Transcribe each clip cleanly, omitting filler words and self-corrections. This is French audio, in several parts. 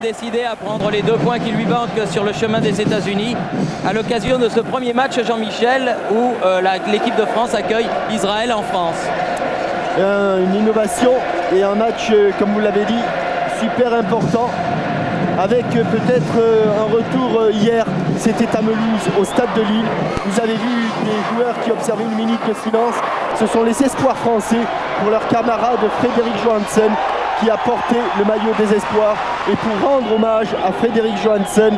Décidé à prendre les 2 points qui lui manquent sur le chemin des États-Unis à l'occasion de ce premier match, Jean-Michel, où l'équipe de France accueille Israël en France. Une innovation et un match, comme vous l'avez dit, super important, avec peut-être un retour hier, c'était à Melouse, au stade de Lille. Vous avez vu des joueurs qui observaient une minute de silence. Ce sont les espoirs français pour leur camarade Frédéric Johansen, qui a porté le maillot des espoirs. Et pour rendre hommage à Frédéric Johansen,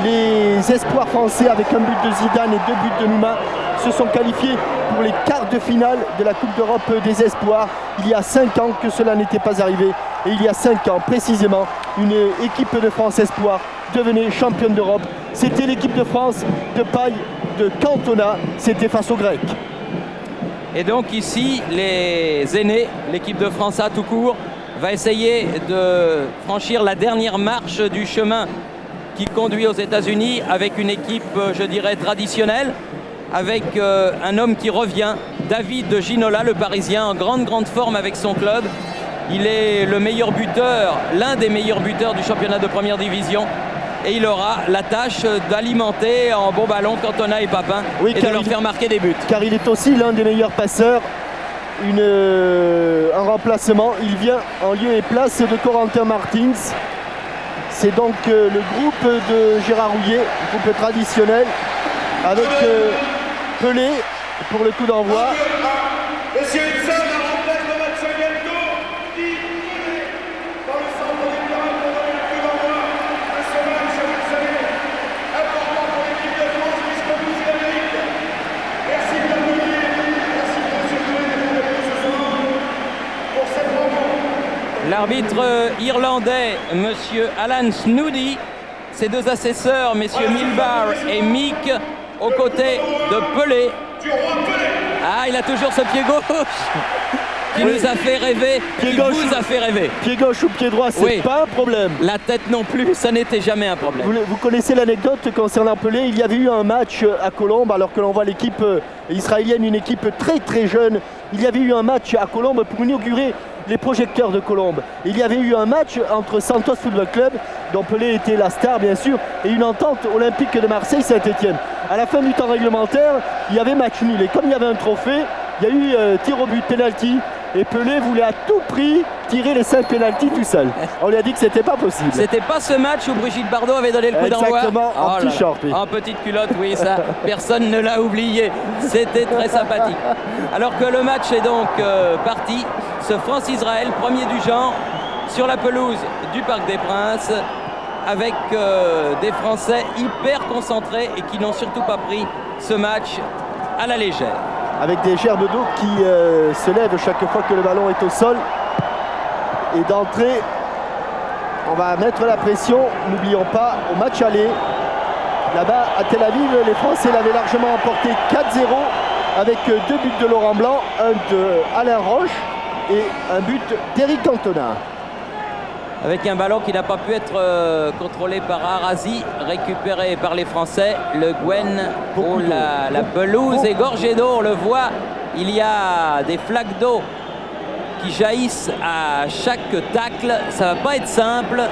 les espoirs français, avec un but de Zidane et 2 buts de Nouma, se sont qualifiés pour les quarts de finale de la Coupe d'Europe des espoirs. Il y a 5 ans que cela n'était pas arrivé. Et il y a 5 ans, précisément, une équipe de France espoir devenait championne d'Europe. C'était l'équipe de France de paille de Cantona. C'était face aux Grecs. Et donc ici, les aînés, l'équipe de France A tout court, va essayer de franchir la dernière marche du chemin qui conduit aux États-Unis avec une équipe, je dirais, traditionnelle, avec un homme qui revient, David Ginola, le Parisien, en grande forme avec son club. Il est le meilleur buteur, l'un des meilleurs buteurs du championnat de première division. Et il aura la tâche d'alimenter en bon ballon Cantona et Papin, et de leur faire marquer des buts. Car il est aussi l'un des meilleurs passeurs. Un remplacement, il vient en lieu et place de Corentin Martins. C'est donc le groupe de Gérard Houllier, groupe traditionnel, avec Pelé pour le coup d'envoi. Monsieur Hudson, la remplace de Matsuyenko, qui dans le centre du terrain pour donner le coup d'envoi de ce match, vous le savez, important pour l'équipe de France puisque vous le mérite. Merci de l'applaudir, merci de ce soir pour cette rencontre. L'arbitre irlandais, monsieur Alan Snoody, ses 2 assesseurs, messieurs Milbar et Meek, aux côtés de Pelé. Ah, il a toujours ce pied gauche qui nous a fait rêver, qui vous a fait rêver. Pied gauche ou pied droit, c'est pas un problème. La tête non plus, ça n'était jamais un problème. Vous connaissez l'anecdote concernant Pelé. Il y avait eu un match à Colombes, alors que l'on voit l'équipe israélienne, une équipe très jeune. Il y avait eu un match à Colombes pour inaugurer les projecteurs de Colombes. Il y avait eu un match entre Santos Football Club, dont Pelé était la star bien sûr, et une entente olympique de Marseille-Saint-Étienne. À la fin du temps réglementaire, il y avait match nul. Et comme il y avait un trophée, il y a eu tir au but, penalty. Et Pelé voulait à tout prix tirer les 5 pénaltys tout seul. On lui a dit que c'était pas possible. C'était pas ce match où Brigitte Bardot avait donné le coup d'envoi. Exactement, en petit short. En petite culotte, oui, ça, personne ne l'a oublié. C'était très sympathique. Alors que le match est donc parti, ce France-Israël, premier du genre, sur la pelouse du Parc des Princes, avec des Français hyper concentrés et qui n'ont surtout pas pris ce match à la légère. Avec des gerbes d'eau qui se lèvent chaque fois que le ballon est au sol. Et d'entrée, on va mettre la pression, n'oublions pas, au match aller. Là-bas, à Tel Aviv, les Français l'avaient largement emporté 4-0 avec 2 buts de Laurent Blanc, un de Alain Roche et un but d'Éric Cantona. Avec un ballon qui n'a pas pu être contrôlé par Arazi, récupéré par les Français. Le Gwen, la pelouse est gorgée d'eau, on le voit. Il y a des flaques d'eau qui jaillissent à chaque tacle. Ça ne va pas être simple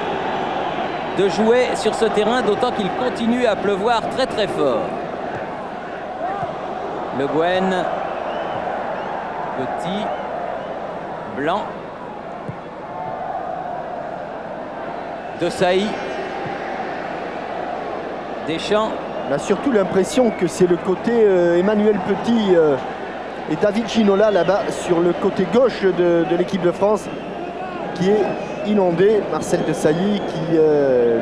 de jouer sur ce terrain, d'autant qu'il continue à pleuvoir très fort. Le Gwen, petit, blanc. De Sailly, Deschamps. On a surtout l'impression que c'est le côté Emmanuel Petit et David Ginola là-bas sur le côté gauche de l'équipe de France qui est inondé. Marcel Desailly qui,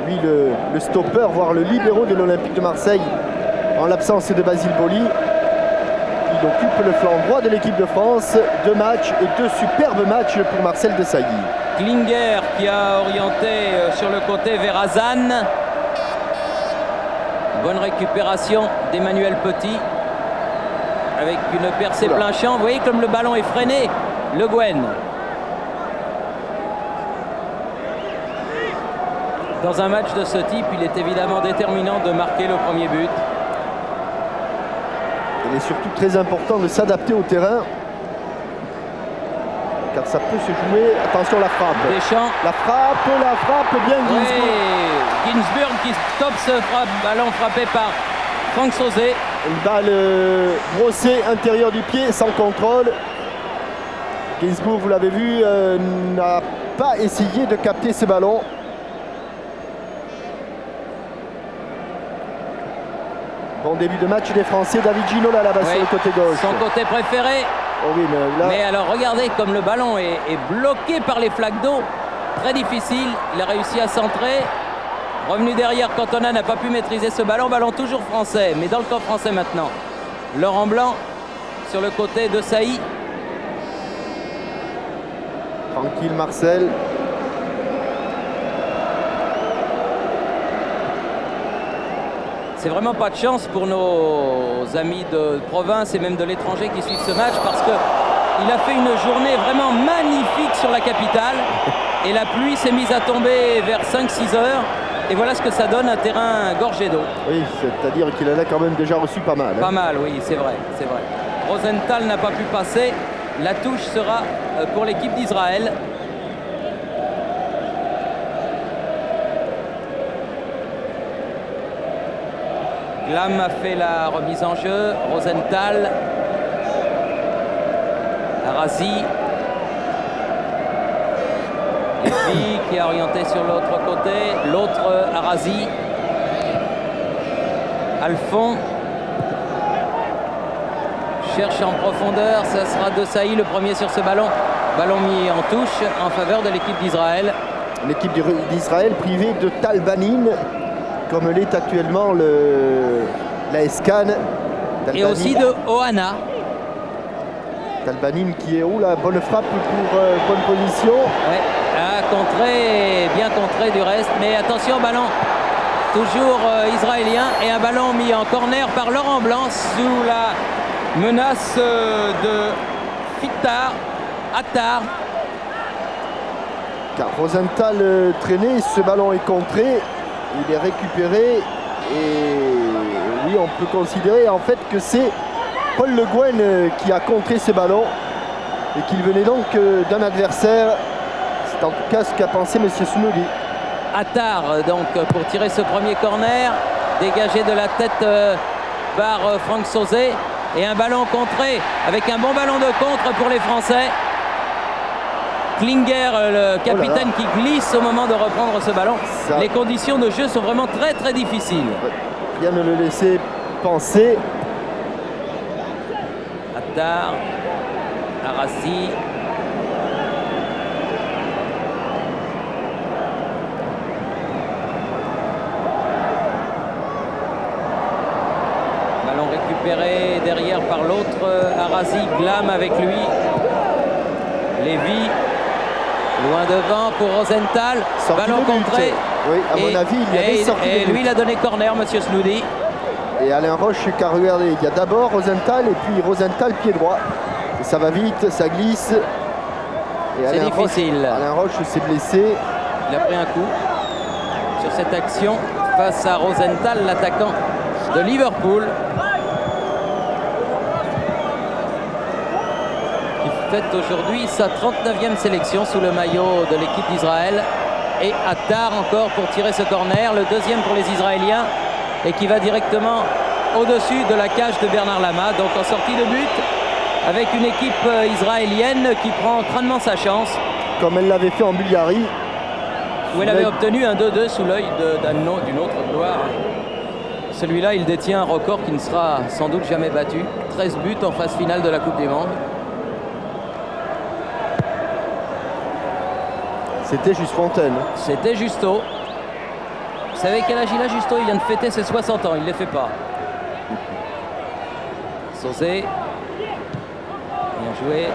lui, le stopper, voire le libéro de l'Olympique de Marseille en l'absence de Basile Boli. Il occupe le flanc droit de l'équipe de France. 2 matchs et 2 superbes matchs pour Marcel Desailly. Klinger qui a orienté sur le côté vers Hazan. Bonne récupération d'Emmanuel Petit avec une percée plein champ. Vous voyez comme le ballon est freiné. Le Gwen. Dans un match de ce type, il est évidemment déterminant de marquer le premier but. Il est surtout très important de s'adapter au terrain, car ça peut se jouer. Attention, la frappe. Deschamps. La frappe bien Ginsburg. Oui, Ginsburg qui stoppe ce ballon frappé par Franck Sauzet. Une balle brossée intérieur du pied sans contrôle. Ginsburg, vous l'avez vu, n'a pas essayé de capter ce ballon. Bon début de match des Français. David Ginola là-bas sur le côté gauche. Son côté préféré. Oh oui, là... Mais alors regardez comme le ballon est bloqué par les flaques d'eau. Très difficile. Il a réussi à centrer. Revenu derrière, Cantona n'a pas pu maîtriser ce ballon. Ballon toujours français, mais dans le camp français maintenant. Laurent Blanc sur le côté de Saï. Tranquille Marcel. C'est vraiment pas de chance pour nos amis de province et même de l'étranger qui suivent ce match parce qu'il a fait une journée vraiment magnifique sur la capitale et la pluie s'est mise à tomber vers 5-6 heures et voilà ce que ça donne, un terrain gorgé d'eau. Oui, c'est-à-dire qu'il en a quand même déjà reçu pas mal. Pas mal, oui, c'est vrai, c'est vrai. Rosenthal n'a pas pu passer. La touche sera pour l'équipe d'Israël. Glam a fait la remise en jeu. Rosenthal. Arazi. Lévy qui a orienté sur l'autre côté. L'autre Arazi. Alphon. Cherche en profondeur. Ça sera De Saï le premier sur ce ballon. Ballon mis en touche en faveur de l'équipe d'Israël. L'équipe d'Israël privée de Tal Banin, comme l'est actuellement la SCAN. Et aussi de Ohana. Tal Banin qui est où la bonne frappe pour bonne position. Ouais, contré, bien contré du reste. Mais attention, ballon toujours israélien et un ballon mis en corner par Laurent Blanc sous la menace de Fittar, Attar. Car Rosenthal traînait, ce ballon est contré, il est récupéré et oui, on peut considérer en fait que c'est Paul Le Guen qui a contré ce ballon et qu'il venait donc d'un adversaire. C'est en tout cas ce qu'a pensé M. Snouli. Attar donc pour tirer ce premier corner, dégagé de la tête par Franck Sauzet et un ballon contré avec un bon ballon de contre pour les Français. Klinger, le capitaine qui glisse au moment de reprendre ce ballon. Ça... Les conditions de jeu sont vraiment très très difficiles. Rien ne le laisser penser. Attar, Arassi. Ballon récupéré derrière par l'autre Arassi, Glam avec lui. Lévy. Loin devant pour Rosenthal. Ballon contré. Oui, à mon avis, il y avait sorti. Et lui, il a donné corner, monsieur Snoudi. Et Alain Roche, car regardez, il y a d'abord Rosenthal et puis Rosenthal pied droit. Et ça va vite, ça glisse. C'est difficile. Alain Roche s'est blessé. Il a pris un coup sur cette action face à Rosenthal, l'attaquant de Liverpool. Fête aujourd'hui sa 39e sélection sous le maillot de l'équipe d'Israël. Et Attar encore pour tirer ce corner, le deuxième pour les Israéliens et qui va directement au-dessus de la cage de Bernard Lama. Donc en sortie de but avec une équipe israélienne qui prend crânement sa chance. Comme elle l'avait fait en Bulgarie. Où elle avait obtenu un 2-2 sous l'œil d'une autre gloire. Celui-là, il détient un record qui ne sera sans doute jamais battu. 13 buts en phase finale de la Coupe du Monde. C'était Juste Fontaine. C'était Justo. Vous savez quel âge il a, Justo? Il vient de fêter ses 60 ans, il ne les fait pas. Sauzet. Bien joué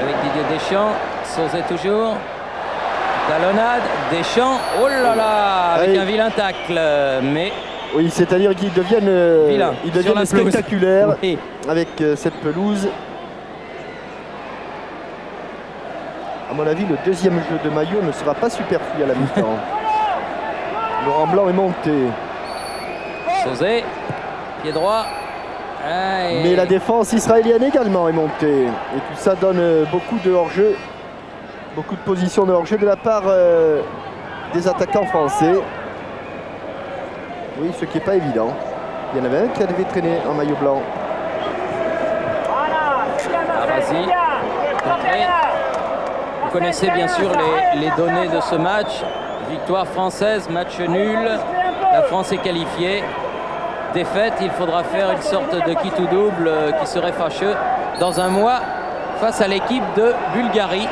avec Didier Deschamps. Sauzet toujours. Talonnade. Deschamps. Oh là là, avec un vilain tacle. Mais oui, c'est-à-dire qu'ils deviennent spectaculaires oui. Avec cette pelouse. À mon avis, le deuxième jeu de maillot ne sera pas superflu à la mi-temps. Laurent Blanc est monté. Sauzet, pied droit. Mais la défense israélienne également est montée. Et tout ça donne beaucoup de hors-jeu. Beaucoup de positions de hors-jeu de la part des attaquants français. Oui, ce qui n'est pas évident. Il y en avait un qui devait traîner en maillot blanc. Arasi. Vous connaissez bien sûr les données de ce match. Victoire française, match nul. La France est qualifiée. Défaite, il faudra faire une sorte de kit ou double qui serait fâcheux dans un mois face à l'équipe de Bulgarie,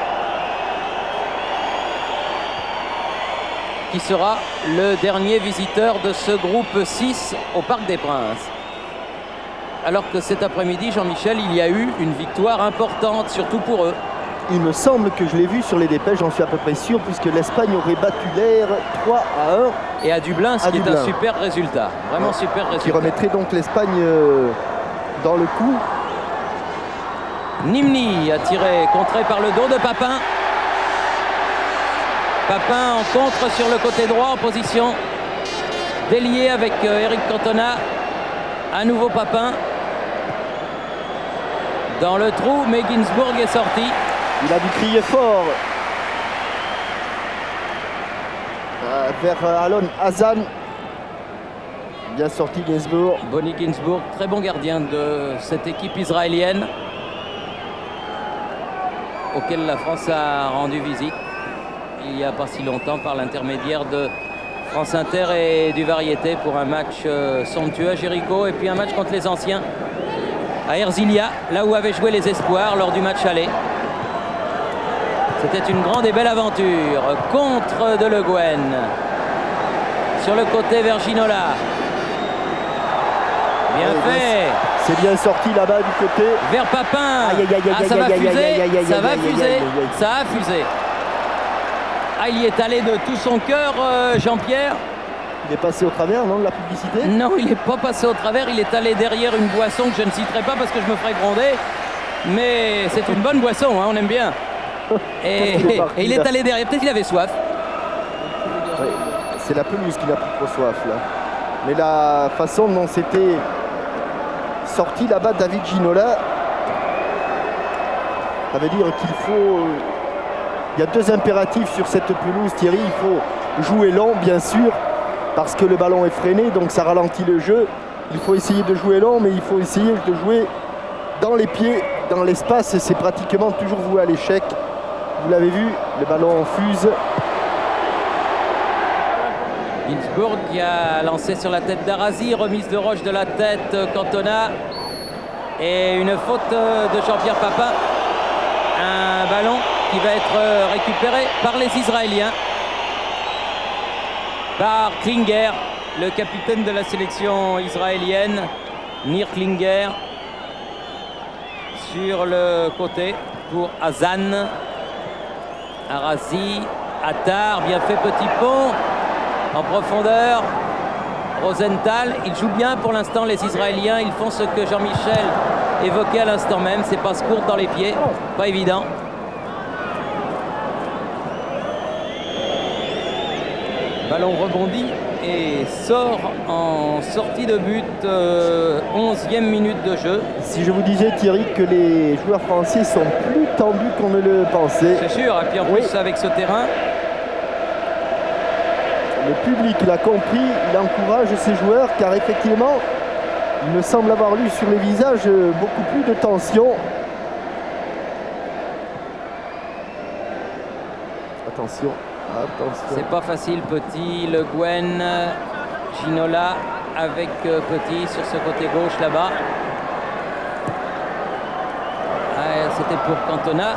qui sera le dernier visiteur de ce groupe 6 au Parc des Princes. Alors que cet après-midi, Jean-Michel, il y a eu une victoire importante, surtout pour eux. Il me semble que je l'ai vu sur les dépêches, j'en suis à peu près sûr, puisque l'Espagne aurait battu l'Air 3-1. Et à Dublin, ce à qui est Dublin. un super résultat. Vraiment super Qui résultat. remettrait donc l'Espagne dans le coup. Nimni a tiré, contré par le dos de Papin. Papin en contre sur le côté droit en position délié avec Eric Cantona. À nouveau Papin. Dans le trou, mais Ginsburg est sorti. Il a dû crier fort vers Alon Hazan. Bien sorti Ginsburg. Bonnie Ginsburg, très bon gardien de cette équipe israélienne auquel la France a rendu visite il n'y a pas si longtemps par l'intermédiaire de France Inter et du Variété pour un match somptueux à Jéricho et puis un match contre les anciens à Erzilia, là où avaient joué les espoirs lors du match aller. C'était une grande et belle aventure. Contre de Le Guen. Sur le côté vers Ginola. Bien Oui, fait. C'est bien sorti là-bas du côté. Vers Papin. Aïe, aïe, aïe, Ah, ça aïe, va aïe, aïe, fuser. aïe, aïe, Ça aïe, va aïe, aïe, fuser. aïe, aïe. Ça a fusé. Ah, il y est allé de tout son cœur, Jean-Pierre. Il est passé au travers, non, de la publicité? Non, il n'est pas passé au travers. Il est allé derrière une boisson que je ne citerai pas parce que je me ferai gronder. Mais c'est une bonne boisson, hein, on aime bien. Et il est allé derrière. Peut-être qu'il avait soif. Oui, c'est la pelouse qui n'a plus trop soif là. Mais la façon dont c'était sorti là-bas David Ginola, ça veut dire qu'il faut... Il y a deux impératifs sur cette pelouse, Thierry. Il faut jouer long, bien sûr, parce que le ballon est freiné, donc ça ralentit le jeu. Il faut essayer de jouer long, mais il faut essayer de jouer dans les pieds, dans l'espace, et c'est pratiquement toujours voué à l'échec. Vous l'avez vu, le ballon fuse. Ginsburg qui a lancé sur la tête d'Arasi, remise de Roche de la tête, Cantona. Et une faute de Jean-Pierre Papin. Un ballon qui va être récupéré par les Israéliens. Par Klinger, le capitaine de la sélection israélienne, Nir Klinger. Sur le côté pour Hazan. Arasi, Attar, bien fait, petit pont en profondeur. Rosenthal, ils jouent bien pour l'instant les Israéliens. Ils font ce que Jean-Michel évoquait à l'instant même, c'est passes courtes dans les pieds, pas évident. Ballon rebondit et sort en sortie de but, 11e minute de jeu. Si je vous disais, Thierry, que les joueurs français sont plus tendus qu'on ne le pensait. C'est sûr, et puis en plus avec ce terrain. Le public l'a compris, il encourage ses joueurs car effectivement, il me semble avoir lu sur les visages beaucoup plus de tension. Attention, attention. C'est pas facile, Petit, Le Guen, Ginola avec Petit sur ce côté gauche là-bas. C'était pour Cantona.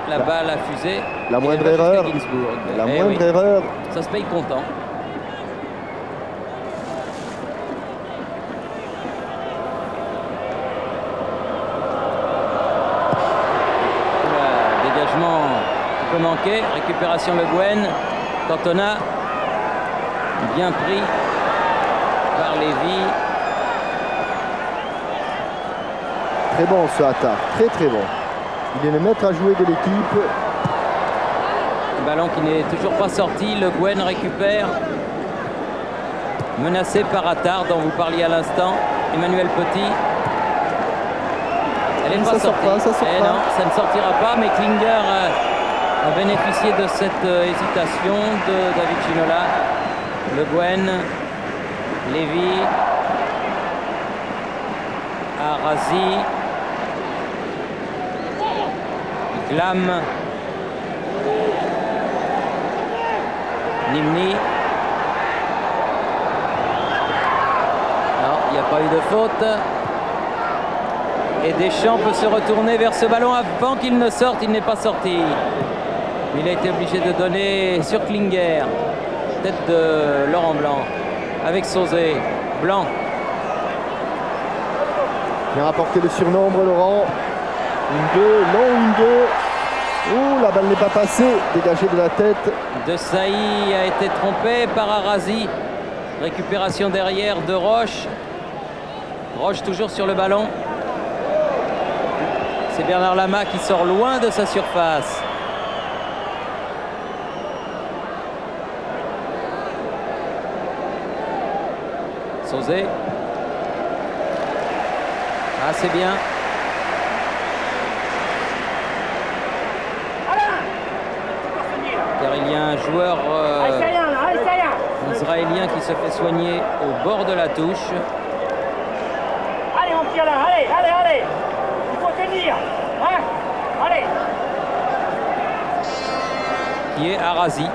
La balle a fusé. La moindre erreur. La moindre erreur. Ça se paye content. Dégagement qui peut manquer. Récupération Le Guen. Cantona. Bien pris par Lévy. Très bon ce Attar, très très bon. Il est le maître à jouer de l'équipe. Ballon qui n'est toujours pas sorti. Le Guen récupère. Menacé par Attar dont vous parliez à l'instant. Emmanuel Petit. Elle n'est pas sortie. Non, ça ne sortira pas, mais Klinger a bénéficié de cette hésitation de David Ginola. Le Guen. Lévy. Arazi. Glam. Nimni. Non, il n'y a pas eu de faute. Et Deschamps peut se retourner vers ce ballon avant qu'il ne sorte. Il n'est pas sorti. Il a été obligé de donner sur Klinger. Tête de Laurent Blanc. Avec Sauzet. Blanc. Bien rapporté le surnombre, Laurent. Une 2, non une 2. Ouh, la balle n'est pas passée. Dégagée de la tête. Desailly a été trompé par Arazi. Récupération derrière de Roche. Roche toujours sur le ballon. C'est Bernard Lama qui sort loin de sa surface. Sauzet. Ah, c'est bien. Car il y a un joueur israélien qui se fait soigner au bord de la touche. Allez mon petit Alain, allez. Il faut tenir. Hein, allez. Qui est Arazi.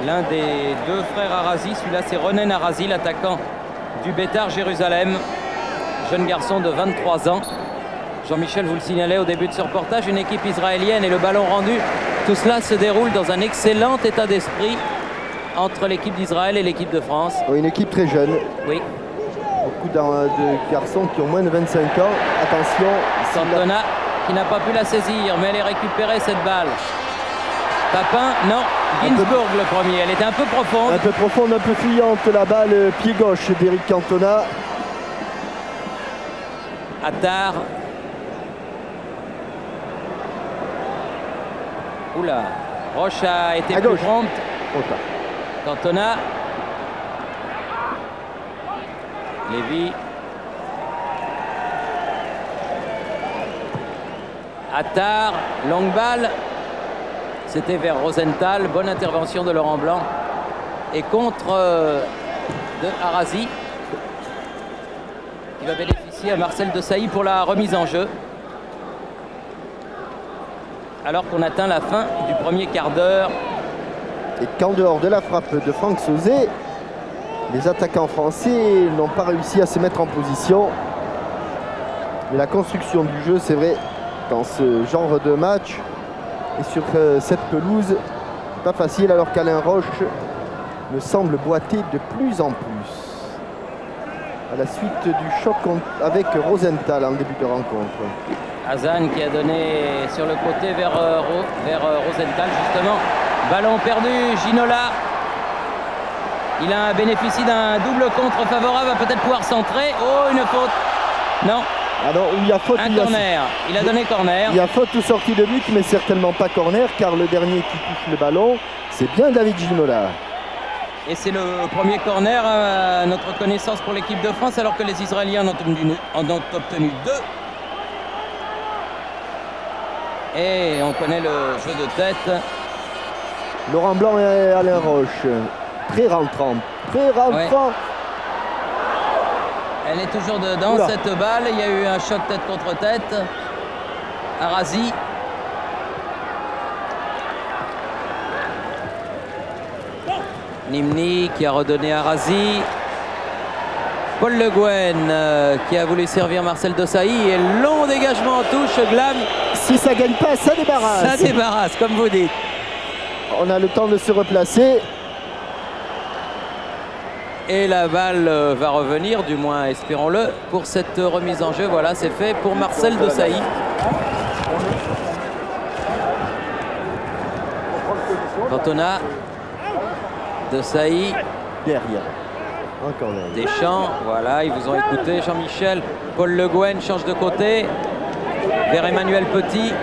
L'un des deux frères Arazi, celui-là c'est Ronen Arazi, l'attaquant du Beitar Jérusalem. Jeune garçon de 23 ans. Jean-Michel vous le signalait au début de ce reportage, une équipe israélienne et le ballon rendu. Tout cela se déroule dans un excellent état d'esprit entre l'équipe d'Israël et l'équipe de France. Une équipe très jeune. Oui. Beaucoup de garçons qui ont moins de 25 ans. Attention. Cantona qui n'a pas pu la saisir, mais elle est récupérée cette balle. Papin, non. Ginsburg le premier, elle était un peu profonde. Un peu profonde, un peu fuyante la balle pied gauche d'Éric Cantona. Attar. Oula, Roche a été plus prompte. Cantona. Lévy. Attar, longue balle. C'était vers Rosenthal. Bonne intervention de Laurent Blanc. Et contre de Arazi, qui va bénéficier à Marcel Desailly pour la remise en jeu. Alors qu'on atteint la fin du premier quart d'heure. Et qu'en dehors de la frappe de Franck Sauzet, les attaquants français n'ont pas réussi à se mettre en position. Mais la construction du jeu, c'est vrai, dans ce genre de match et sur cette pelouse, pas facile, alors qu'Alain Roche me semble boiter de plus en plus. À la suite du choc avec Rosenthal en début de rencontre. Hazan qui a donné sur le côté vers Rosenthal justement. Ballon perdu, Ginola. Il a bénéficié d'un double contre favorable, va peut-être pouvoir centrer. Oh, une faute. Non. Ah non, il y a faute. Un corner. Il a donné corner. Il y a faute ou sortie de but, mais certainement pas corner, car le dernier qui touche le ballon, c'est bien David Ginola. Et c'est le premier corner à notre connaissance pour l'équipe de France, alors que les Israéliens en ont obtenu 2. Et on connaît le jeu de tête. Laurent Blanc et Alain Roche, très rentrant, très rentrant. Ouais. Elle est toujours dedans. Oula. Cette balle. Il y a eu un choc tête contre tête. Arazi. Nimni qui a redonné Arazi. Paul Le Guen qui a voulu servir Marcel Desailly. Et long dégagement en touche. Glam. Si ça gagne pas, ça débarrasse. Ça débarrasse, comme vous dites. On a le temps de se replacer. Et la balle va revenir, du moins espérons-le, pour cette remise en jeu. Voilà, c'est fait pour Marcel Desailly. Cantona. Desailly. Derrière. Encore là. Deschamps, voilà, ils vous ont écouté. Jean-Michel. Paul Le Guen change de côté. Vers Emmanuel Petit.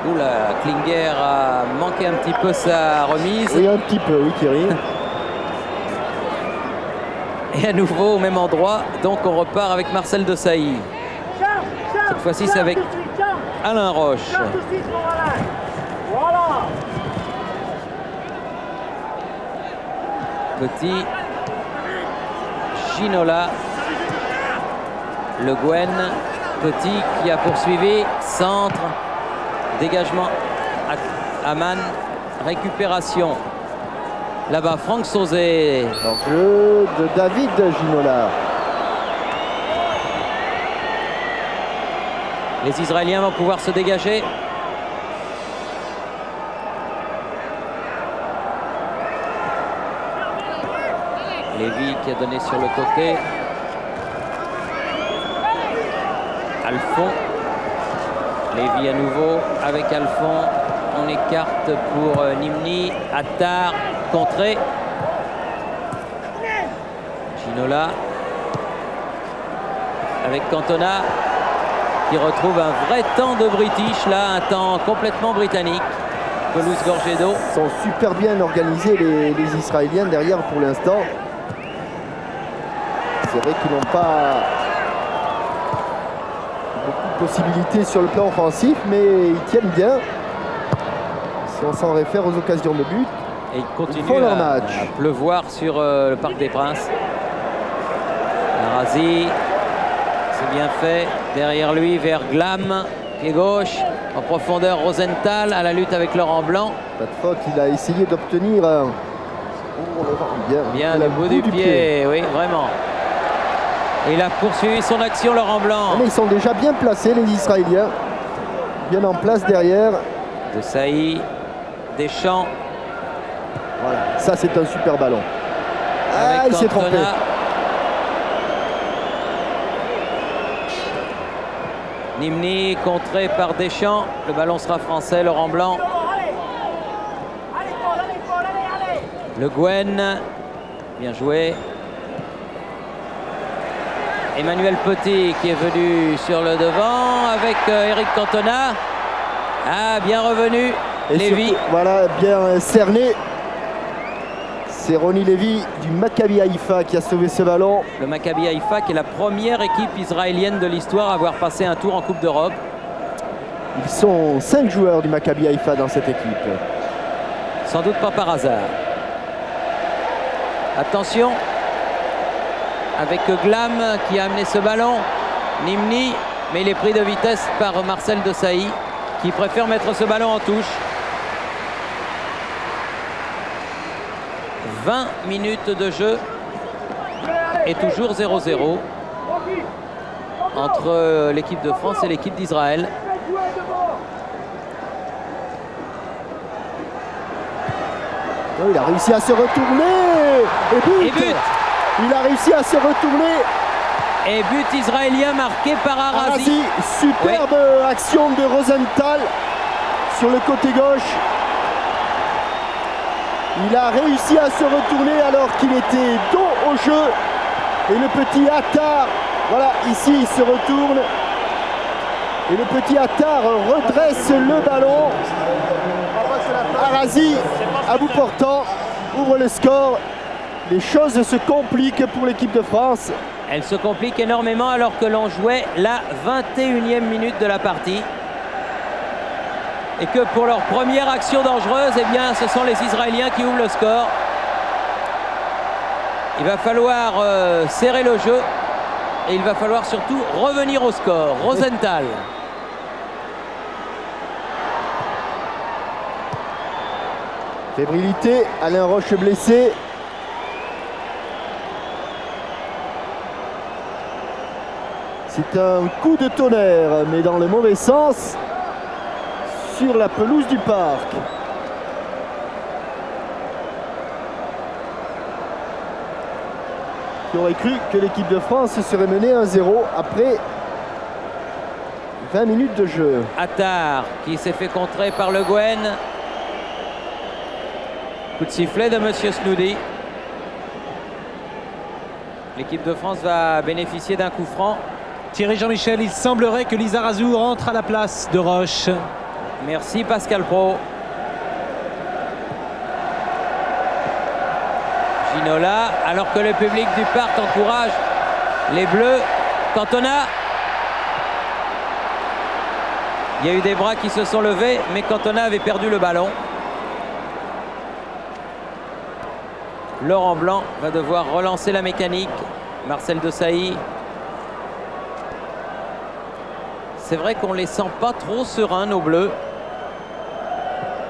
Oula, Klinger a manqué un petit peu sa remise. Oui, un petit peu, oui, Thierry. Et à nouveau au même endroit, donc on repart avec Marcel Desailly. Cette fois-ci, c'est avec Alain Roche. Petit, Ginola, Le Guen, Petit qui a poursuivi, centre, dégagement, Aman, récupération. Là-bas, Franck Sauzet. Jeu de David Ginola. Les Israéliens vont pouvoir se dégager. Lévy qui a donné sur le côté. Alphon. Lévy à nouveau avec Alphon. On écarte pour Nimni. Attar, contré. Ginola. Avec Cantona qui retrouve un vrai temps de British, là, un temps complètement britannique. Pelouse gorgée d'eau. Ils sont super bien organisés les Israéliens derrière pour l'instant. C'est vrai qu'ils n'ont pas beaucoup de possibilités sur le plan offensif, mais ils tiennent bien. Si on s'en réfère aux occasions de but, et ils continuent font leur à match. pleuvoir sur le Parc des Princes. Arazi, c'est bien fait. Derrière lui, vers Glam, pied gauche. En profondeur, Rosenthal à la lutte avec Laurent Blanc. pas de faute, il a essayé d'obtenir Bien le bout du pied, oui, vraiment. Et il a poursuivi son action, Laurent Blanc. Mais ils sont déjà bien placés, les Israéliens. Bien en place derrière. De Sailly, Deschamps. Voilà, ça c'est un super ballon. Ah, il s'est trompé. Nimni contré par Deschamps. Le ballon sera français, Laurent Blanc. Le Guen, bien joué. Emmanuel Petit qui est venu sur le devant avec Eric Cantona. Ah, bien revenu. Et Lévy. surtout, voilà, bien cerné. C'est Ronnie Lévy du Maccabi Haïfa qui a sauvé ce ballon. Le Maccabi Haïfa qui est la première équipe israélienne de l'histoire à avoir passé un tour en Coupe d'Europe. Ils sont 5 joueurs du Maccabi Haïfa dans cette équipe. Sans doute pas par hasard. Attention. Avec Glam qui a amené ce ballon. Nimni, mais il est pris de vitesse par Marcel Desailly qui préfère mettre ce ballon en touche. 20 minutes de jeu et toujours 0-0 entre l'équipe de France et l'équipe d'Israël. Oh, il a réussi à se retourner. Et but. Il a réussi à se retourner. Et but israélien marqué par Arazi. Superbe action de Rosenthal sur le côté gauche. Il a réussi à se retourner alors qu'il était dos au jeu. Et le petit Attar, voilà, ici il se retourne. Et le petit Attar redresse le ballon. Arazi, à bout portant, ouvre le score. Les choses se compliquent pour l'équipe de France. Elle se complique énormément alors que l'on jouait la 21e minute de la partie. Et que pour leur première action dangereuse, eh bien, ce sont les Israéliens qui ouvrent le score. Il va falloir serrer le jeu et il va falloir surtout revenir au score. Rosenthal. Fébrilité, Alain Roche blessé. C'est un coup de tonnerre, mais dans le mauvais sens, sur la pelouse du parc. Qui aurait cru que l'équipe de France serait menée 1-0 après 20 minutes de jeu. Attar qui s'est fait contrer par Le Guen. Coup de sifflet de Monsieur Snoudi. L'équipe de France va bénéficier d'un coup franc. Thierry Jean-Michel, il semblerait que Lizarazu rentre à la place de Roche. Merci Pascal Pro. Ginola, alors que le public du parc encourage les Bleus. Cantona. Il y a eu des bras qui se sont levés, mais Cantona avait perdu le ballon. Laurent Blanc va devoir relancer la mécanique. Marcel Desailly. C'est vrai qu'on les sent pas trop sereins, nos Bleus.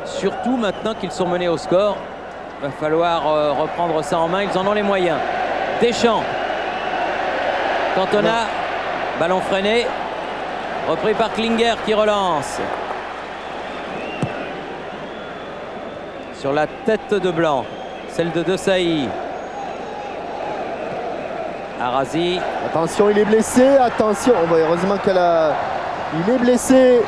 Surtout maintenant qu'ils sont menés au score. Il va falloir reprendre ça en main. Ils en ont les moyens. Deschamps. Cantona. Ballon freiné. Repris par Klinger qui relance. Sur la tête de Blanc. Celle de Desailly. Arazi. Attention, il est blessé. Attention. Oh, bah, heureusement qu'elle a... Il est blessé.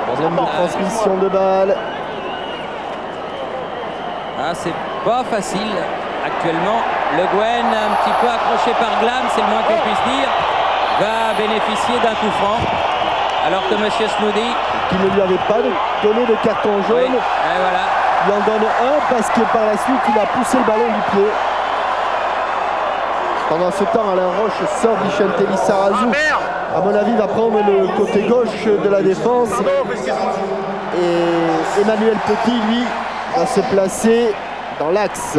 Problème de transmission de balle. Ah, c'est pas facile actuellement. Le Guen, un petit peu accroché par Glam, c'est le moins qu'on puisse dire, va bénéficier d'un coup franc. Alors que M. Snoody, qui ne lui avait pas donné de carton jaune, oui, et voilà. Il en donne un parce que par la suite il a poussé le ballon du pied. Pendant ce temps, Alain Roche sort Vicente Lizarazu. À mon avis, va prendre le côté gauche de la défense. Et Emmanuel Petit, lui, va se placer dans l'axe.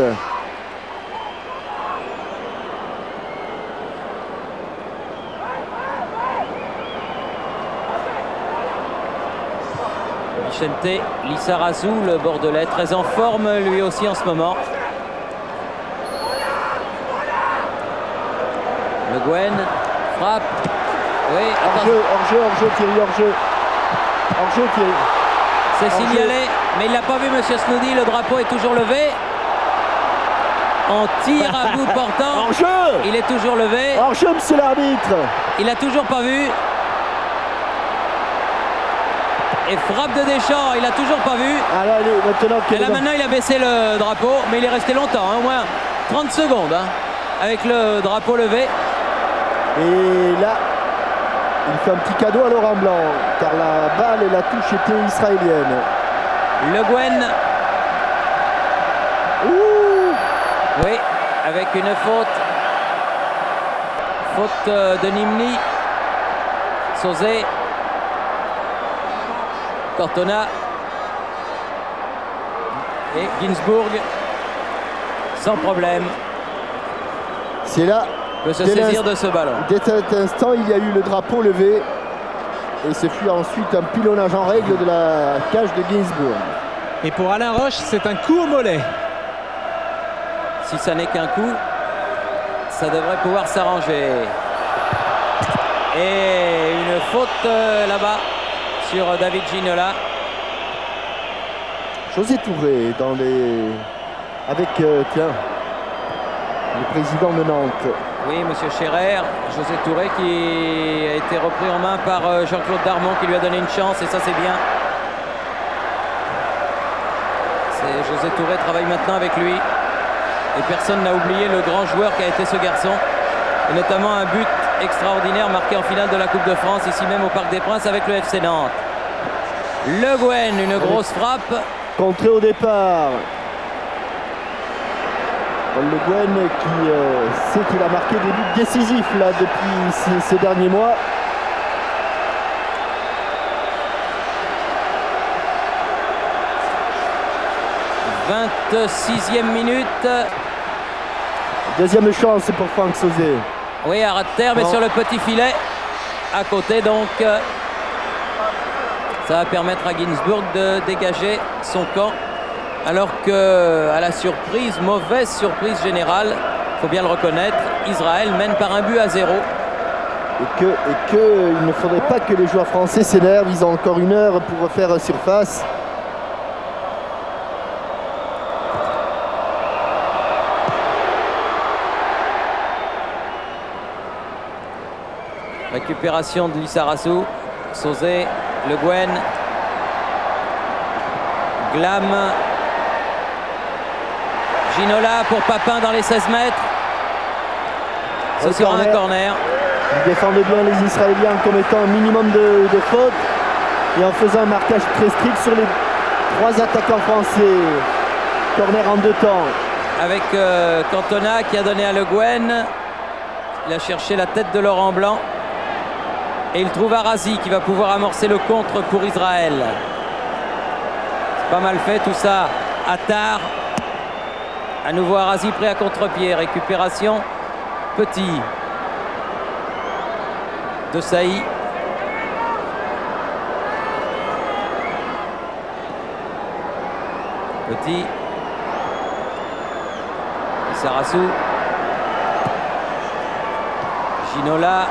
Vicente Lizarazu, le Bordelais, très en forme lui aussi en ce moment. Le Guen frappe. Oui, hors-jeu, Thierry, hors-jeu. Hors-jeu, Thierry. C'est signalé, mais il l'a pas vu, Monsieur Snoody. Le drapeau est toujours levé. On tire à bout portant. Hors-jeu. Il est toujours levé. Hors-jeu, monsieur l'arbitre. Il a toujours pas vu. Et frappe de Deschamps, il a toujours pas vu. Ah là, maintenant, et là maintenant il a baissé le drapeau, mais il est resté longtemps, hein, au moins 30 secondes, hein, avec le drapeau levé. Et là, il fait un petit cadeau à Laurent Blanc, car la balle et la touche étaient israéliennes. Le Guen. Ouh. Oui, avec une faute. Faute de Nimni. Sauzé. Cantona. Et Ginsburg. Sans problème. C'est là. Peut se saisir de ce ballon. Dès cet instant, il y a eu le drapeau levé. Et ce fut ensuite un pilonnage en règle de la cage de Ginsburg. Et pour Alain Roche, c'est un coup au mollet. Si ça n'est qu'un coup, ça devrait pouvoir s'arranger. Et une faute là-bas sur David Ginola. José Touré dans les... avec tiens, le président de Nantes. Oui, Monsieur Scherer, José Touré qui a été repris en main par Jean-Claude Darmon qui lui a donné une chance et ça c'est bien. José Touré travaille maintenant avec lui et personne n'a oublié le grand joueur qu'a été ce garçon et notamment un but extraordinaire marqué en finale de la Coupe de France ici même au Parc des Princes avec le FC Nantes. Le Guen, une grosse frappe. Contré au départ. Le Guen qui sait qu'il a marqué des buts décisifs là depuis ces derniers mois. « 26e minute. » Deuxième chance pour Franck Sauzé. Oui, à ras de terre, mais sur le petit filet. À côté, donc. Ça va permettre à Ginsburg de dégager son camp. Alors que, à la surprise, mauvaise surprise générale, il faut bien le reconnaître, Israël mène par 1-0. Et il ne faudrait pas que les joueurs français s'énervent. Ils ont encore 1 heure pour refaire surface. Récupération de Lizarazu, Sauzé, Le Guen, Glam, Ginola pour Papin dans les 16 mètres. Ce sera un corner. Ils défendent bien les Israéliens en commettant un minimum de fautes et en faisant un marquage très strict sur les 3 attaquants français. Corner en 2 temps. Avec Cantona qui a donné à Le Guen. Il a cherché la tête de Laurent Blanc. Et il trouve Arazi qui va pouvoir amorcer le contre pour Israël. C'est pas mal fait tout ça. Attar. À nouveau Arazi prêt à contre-pied. Récupération. Petit. De Saï. Petit. Sarassou. Ginola.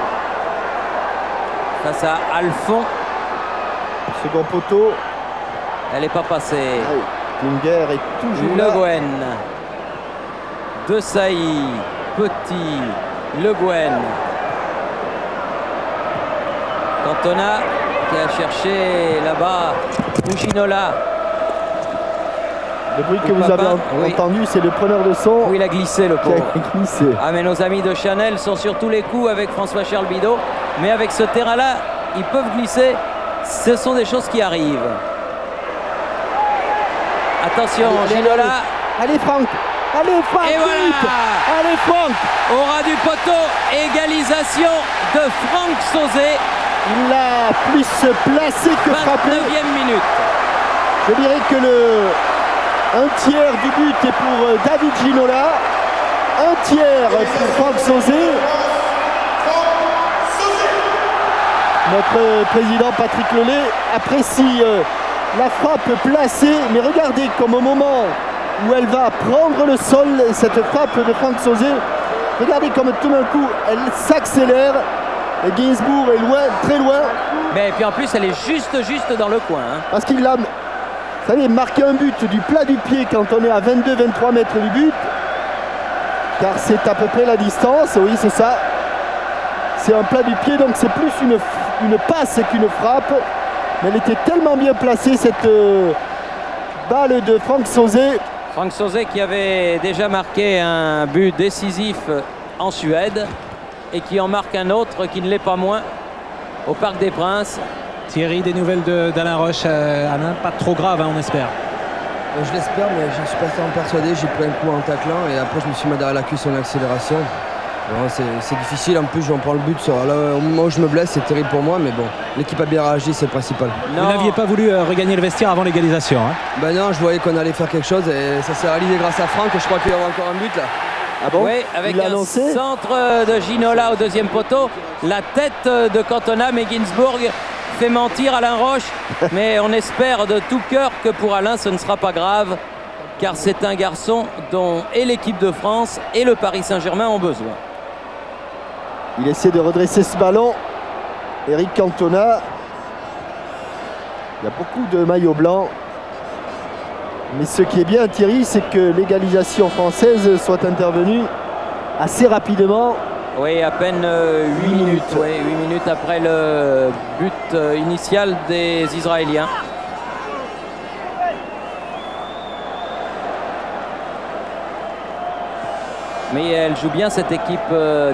Face à Alphon. Second poteau. Elle n'est pas passée. Klinger est toujours Le là. Guen. De Saï. Petit. Le Guen. Cantona qui a cherché là-bas Ginola. Le bruit que Le vous avez Papin, oui. entendu, c'est le preneur de son Où il a glissé le qui a pauvre. glissé. Ah mais nos amis de Chanel sont sur tous les coups avec François-Charles Bidot. Mais avec ce terrain-là, ils peuvent glisser. Ce sont des choses qui arrivent. Attention, Ginola. Allez Franck. Allez Franck. Et voilà. vite. Allez Franck. Au ras du poteau, égalisation de Franck Sauzet. Il l'a plus placé que frappé. 29e minute. Je dirais que un tiers du but est pour David Ginola. Un tiers pour Franck Sauzet. Notre président Patrick Lelay apprécie la frappe placée, mais regardez comme au moment où elle va prendre le sol, cette frappe de Franck Sauzet, regardez comme tout d'un coup elle s'accélère et Gainsbourg est loin, très loin, Mais puis en plus, elle est juste dans le coin. Hein. parce qu'il a, vous savez, marqué un but du plat du pied quand on est à 22-23 mètres du but, car c'est à peu près la distance, oui c'est ça, c'est un plat du pied, donc c'est plus une passe qu'une frappe, mais elle était tellement bien placée cette balle de Franck Sauzet. Franck Sauzet qui avait déjà marqué un but décisif en Suède et qui en marque un autre qui ne l'est pas moins au Parc des Princes. Thierry, des nouvelles d'Alain Roche. Alain, pas trop grave, hein, on espère. Je l'espère, mais je suis pas tellement persuadé. J'ai pris un coup en taclant et après je me suis mis derrière la cuisse en accélération. Bon, c'est difficile, en plus j'en prends le but là, au moment où je me blesse, c'est terrible pour moi, mais bon, l'équipe a bien réagi, c'est le principal. Vous n'aviez pas voulu regagner le vestiaire avant l'égalisation. Hein. Ben non, je voyais qu'on allait faire quelque chose et ça s'est réalisé grâce à Franck, je crois qu'il y aura encore un but là. Ah bon, Oui, avec il l'a un annoncé. centre de Ginola au deuxième poteau. La tête de Cantona, mais Gainsbourg fait mentir Alain Roche. Mais on espère de tout cœur que pour Alain, ce ne sera pas grave, car c'est un garçon dont et l'équipe de France et le Paris Saint-Germain ont besoin. Il essaie de redresser ce ballon. Eric Cantona. Il y a beaucoup de maillots blancs. Mais ce qui est bien, Thierry, c'est que l'égalisation française soit intervenue assez rapidement. Oui, à peine 8 minutes. Oui, 8 minutes après le but initial des Israéliens. Mais elle joue bien cette équipe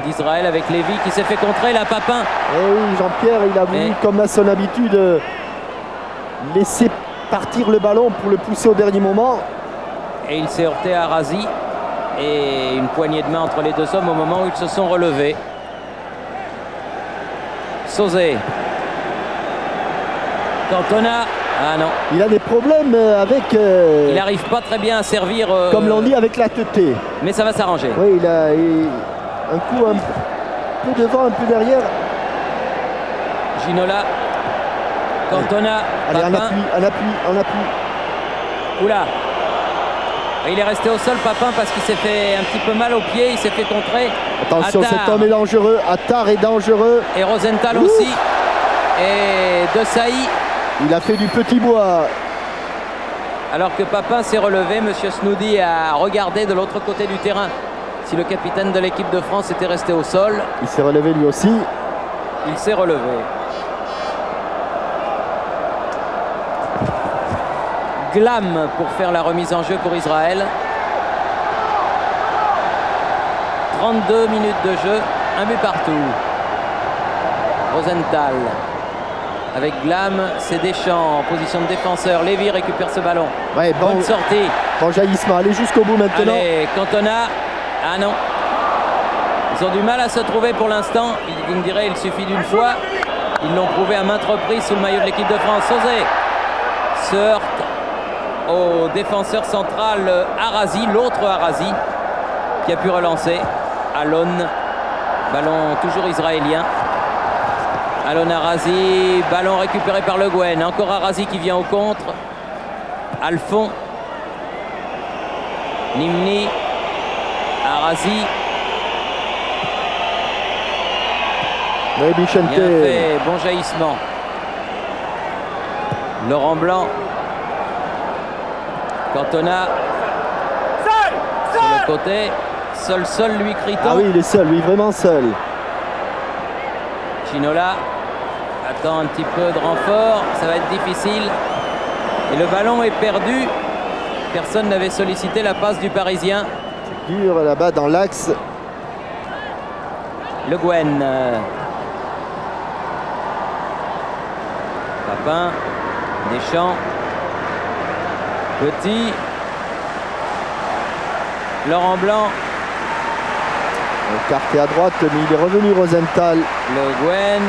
d'Israël avec Lévy qui s'est fait contrer, la Papin. Et oui, Jean-Pierre, il a voulu, Mais- comme à son habitude, laisser partir le ballon pour le pousser au dernier moment. Et il s'est heurté à Razi. Et une poignée de main entre les deux hommes au moment où ils se sont relevés. Sauzet. Cantona. Ah non, Il a des problèmes avec, il n'arrive pas très bien à servir. comme l'on dit, avec la tête. Mais ça va s'arranger. Oui, il a un coup un peu devant, un peu derrière. Ginola. Cantona. Allez, en Papin. appui, en appui, en appui. Oula. Et il est resté au sol, Papin, parce qu'il s'est fait un petit peu mal au pied. Il s'est fait contrer. Attention, Attar. cet homme est dangereux. Attar est dangereux. Et Rosenthal Ouf. aussi. Et De Saï. Il a fait du petit bois. Alors que Papin s'est relevé, Monsieur Snoudi a regardé de l'autre côté du terrain si le capitaine de l'équipe de France était resté au sol. Il s'est relevé lui aussi. Il s'est relevé. Glam pour faire la remise en jeu pour Israël. 32 minutes de jeu, un but partout. Rosenthal avec Glam, c'est Deschamps en position de défenseur. Lévy récupère ce ballon. Ouais, bon, Bonne sortie. bon jaillissement. Allez jusqu'au bout maintenant. Allez, Cantona. Ah non. Ils ont du mal à se trouver pour l'instant. Vous me direz, il suffit d'une fois. Ils l'ont prouvé à maintes reprises sous le maillot de l'équipe de France. Sauzet se heurte au défenseur central Arazi, l'autre Arazi, qui a pu relancer. Alon, ballon toujours israélien. Alon Arazi, ballon récupéré par Le Guen. Encore Arazi qui vient au contre. Alphon. Nimni. Arazi. Oui, Bichente. Bien fait, bon jaillissement. Laurent Blanc. Cantona. Sur le côté. Seul, lui crie-t-on. Ah oui, il est seul, oui, vraiment seul. Ginola attend un petit peu de renfort. Ça va être difficile. Et le ballon est perdu. Personne n'avait sollicité la passe du Parisien. Dur là-bas dans l'axe. Le Guen. Papin. Deschamps. Petit. Laurent Blanc. Écarté à droite, mais il est revenu Rosenthal. Le Guen.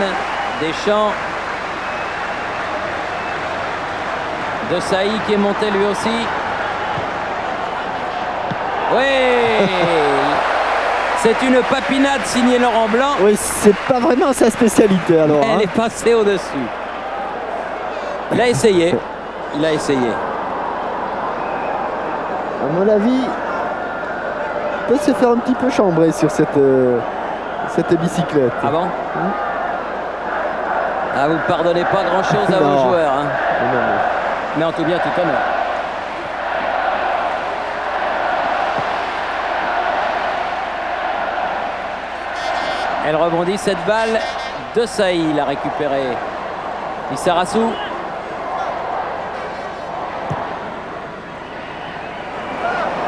Deschamps. De Sailly qui est monté lui aussi. Oui. C'est une papinade signée Laurent Blanc. Oui, c'est pas vraiment sa spécialité alors. Elle est passée au-dessus. Il a essayé. Il a essayé. À mon avis, il peut se faire un petit peu chambrer sur cette bicyclette. Ah bon? Ah, vous ne pardonnez pas grand-chose à Non. vos joueurs. Hein. Non, non. Mais en tout bien, tout honneur. Elle rebondit cette balle. De Sailly l'a récupérée. Lissarassou.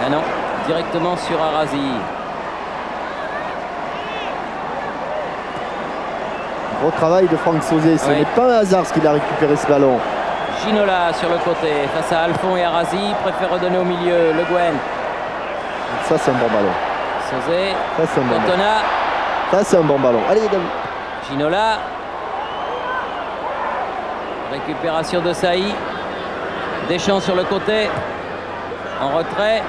Ah non, directement sur Arazi. Gros travail de Franck Sauzet. Ce Oui. n'est pas un hasard ce qu'il a récupéré ce ballon. Ginola sur le côté face à Alphon et Arazi. Préfère redonner au milieu. Le Guen. Ça, c'est un bon ballon. Sauzet. Ça, c'est un bon ballon. Cantona. Ça, c'est un bon ballon. Allez, David. Ginola. Récupération de Sailly. Deschamps sur le côté. En retrait.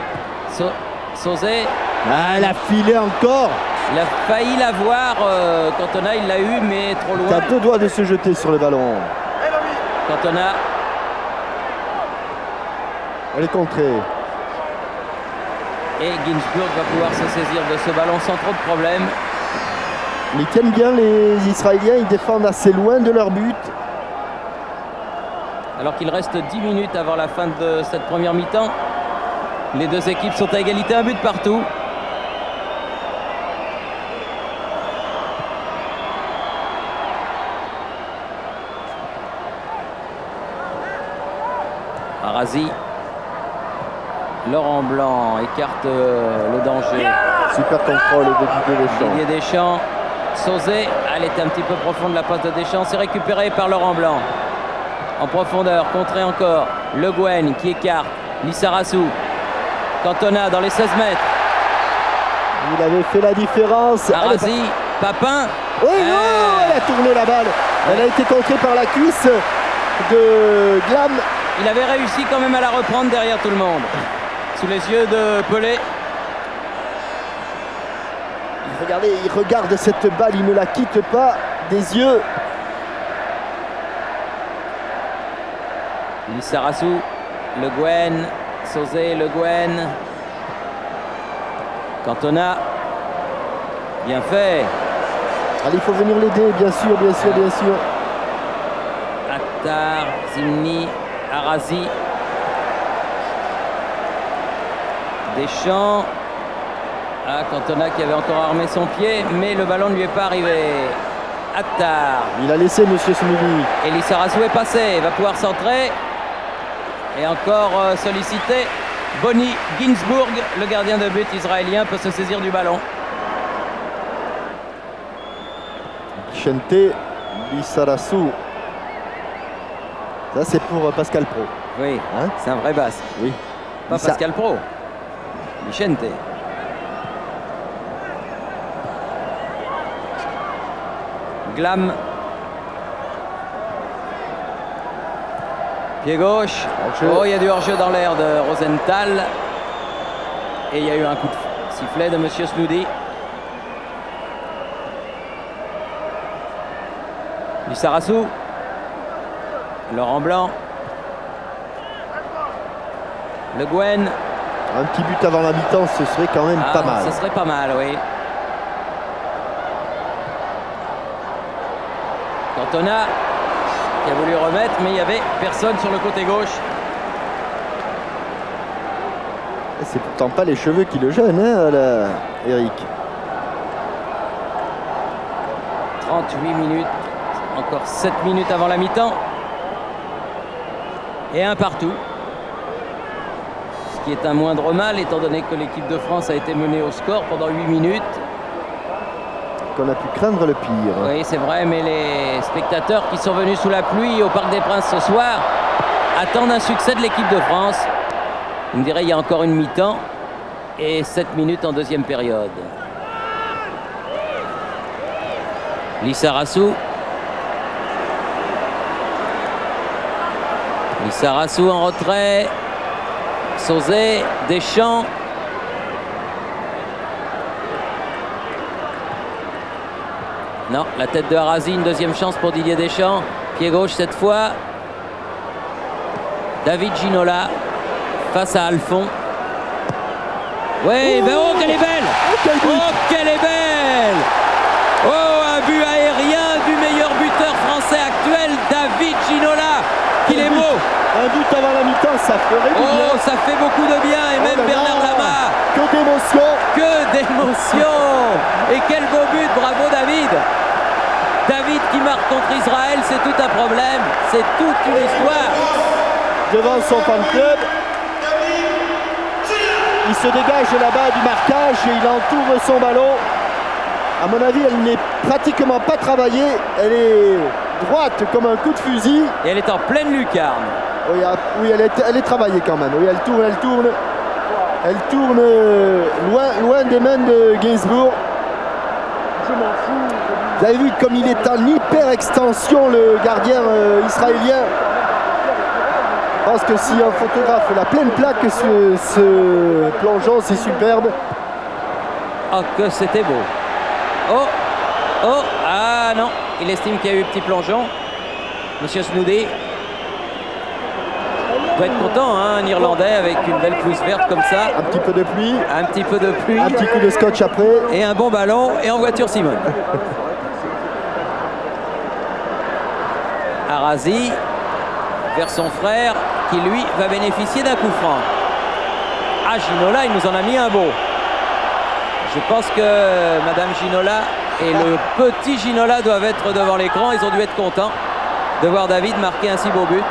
Sauzet. Ah, elle a filé encore. Il a failli l'avoir. Cantona, il l'a eu, mais trop loin. T'as deux doigts de se jeter sur le ballon. Cantona. Elle est contrée. Et Ginsburg va pouvoir se saisir de ce ballon sans trop de problèmes. Mais qui aiment bien les Israéliens, ils défendent assez loin de leur but. Alors qu'il reste 10 minutes avant la fin de cette première mi-temps. Les deux équipes sont à égalité, un but partout. Arazi. Laurent Blanc écarte le danger. Super contrôle de Didier Deschamps. Didier Deschamps. Sauzet, elle était un petit peu profonde la passe de Deschamps. C'est récupéré par Laurent Blanc. En profondeur, contré encore. Le Guen qui écarte. Lissarassou. Cantona dans les 16 mètres. Il avait fait la différence. Arazi. Papin. Oui, non, elle a tourné la balle. Elle a été contrée par la cuisse de Glam. Il avait réussi quand même à la reprendre derrière tout le monde. Sous les yeux de Pelé. Regardez, il regarde cette balle, il ne la quitte pas des yeux. Lissarassou. Le Guen. Sauzet, Le Guen. Cantona. Bien fait. Allez, il faut venir l'aider, bien sûr, bien sûr, bien sûr. Attar, Zimni, Arazi. Deschamps. Ah, Cantona qui avait encore armé son pied, mais le ballon ne lui est pas arrivé. Attar. Il a laissé Monsieur Smili. Et Lissarassou est passé, va pouvoir centrer. Et encore sollicité. Boni Ginsburg, le gardien de but israélien, peut se saisir du ballon. Chente, Lissarassou. Ça, c'est pour Pascal Pro. Oui, Hein? c'est un vrai basque. Oui. Pas Lissa- Pascal Pro. Vicente. Glam. Pied gauche. Oh, il y a du hors-jeu dans l'air de Rosenthal. Et il y a eu un coup de sifflet de Monsieur Snoudi. Lissarassou. Laurent Blanc. Le Guen. Un petit but avant la mi-temps, ce serait quand même pas mal. Ce serait pas mal, oui. Cantona qui a voulu remettre, mais il n'y avait personne sur le côté gauche. C'est pourtant pas les cheveux qui le gênent, hein, Eric. 38 minutes, encore 7 minutes avant la mi-temps. Et un partout. Ce qui est un moindre mal, étant donné que l'équipe de France a été menée au score pendant 8 minutes. Qu'on a pu craindre le pire. Oui, c'est vrai, mais les spectateurs qui sont venus sous la pluie au Parc des Princes ce soir attendent un succès de l'équipe de France. On me dirait il y a encore une mi-temps et 7 minutes en deuxième période. Lissarassou. Lissarassou en retrait. Sauzet, Deschamps. Non, la tête de Harazi, une deuxième chance pour Didier Deschamps. Pied gauche cette fois. David Ginola face à Alphon. Oui, ben oh, qu'elle est belle! Oh, qu'elle est belle! Oh, un but aérien du meilleur buteur français actuel, David Ginola. Qu'il est beau! Un but avant la mi-temps, ça ferait du bien. Oh, ça fait beaucoup de bien. Et même Bernard Lama. Que d'émotion! Que d'émotion! Et quel beau but, bravo David! David qui marque contre Israël, c'est tout un problème, c'est toute une histoire. Devant son fan club, il se dégage là-bas du marquage et il entoure son ballon. À mon avis, elle n'est pratiquement pas travaillée, elle est droite comme un coup de fusil. Et elle est en pleine lucarne. Oui, elle est travaillée quand même. Oui, elle tourne. Elle tourne loin des mains de Gainsbourg. Vous avez vu comme il est en hyper extension, le gardien israélien. Je pense que si un photographe fait la pleine plaque, ce plongeon, c'est superbe. Oh, que c'était beau. Oh, ah non, il estime qu'il y a eu un petit plongeon. Monsieur Snoudi doit être content, hein, un Irlandais avec une belle pelouse verte comme ça. Un petit peu de pluie. Un petit peu de pluie. Un petit coup de scotch après. Et un bon ballon, et en voiture Simone. Harazi vers son frère qui lui va bénéficier d'un coup franc. Ah, Ginola, il nous en a mis un beau. Je pense que Madame Ginola et le petit Ginola doivent être devant l'écran. Ils ont dû être contents de voir David marquer un si beau but.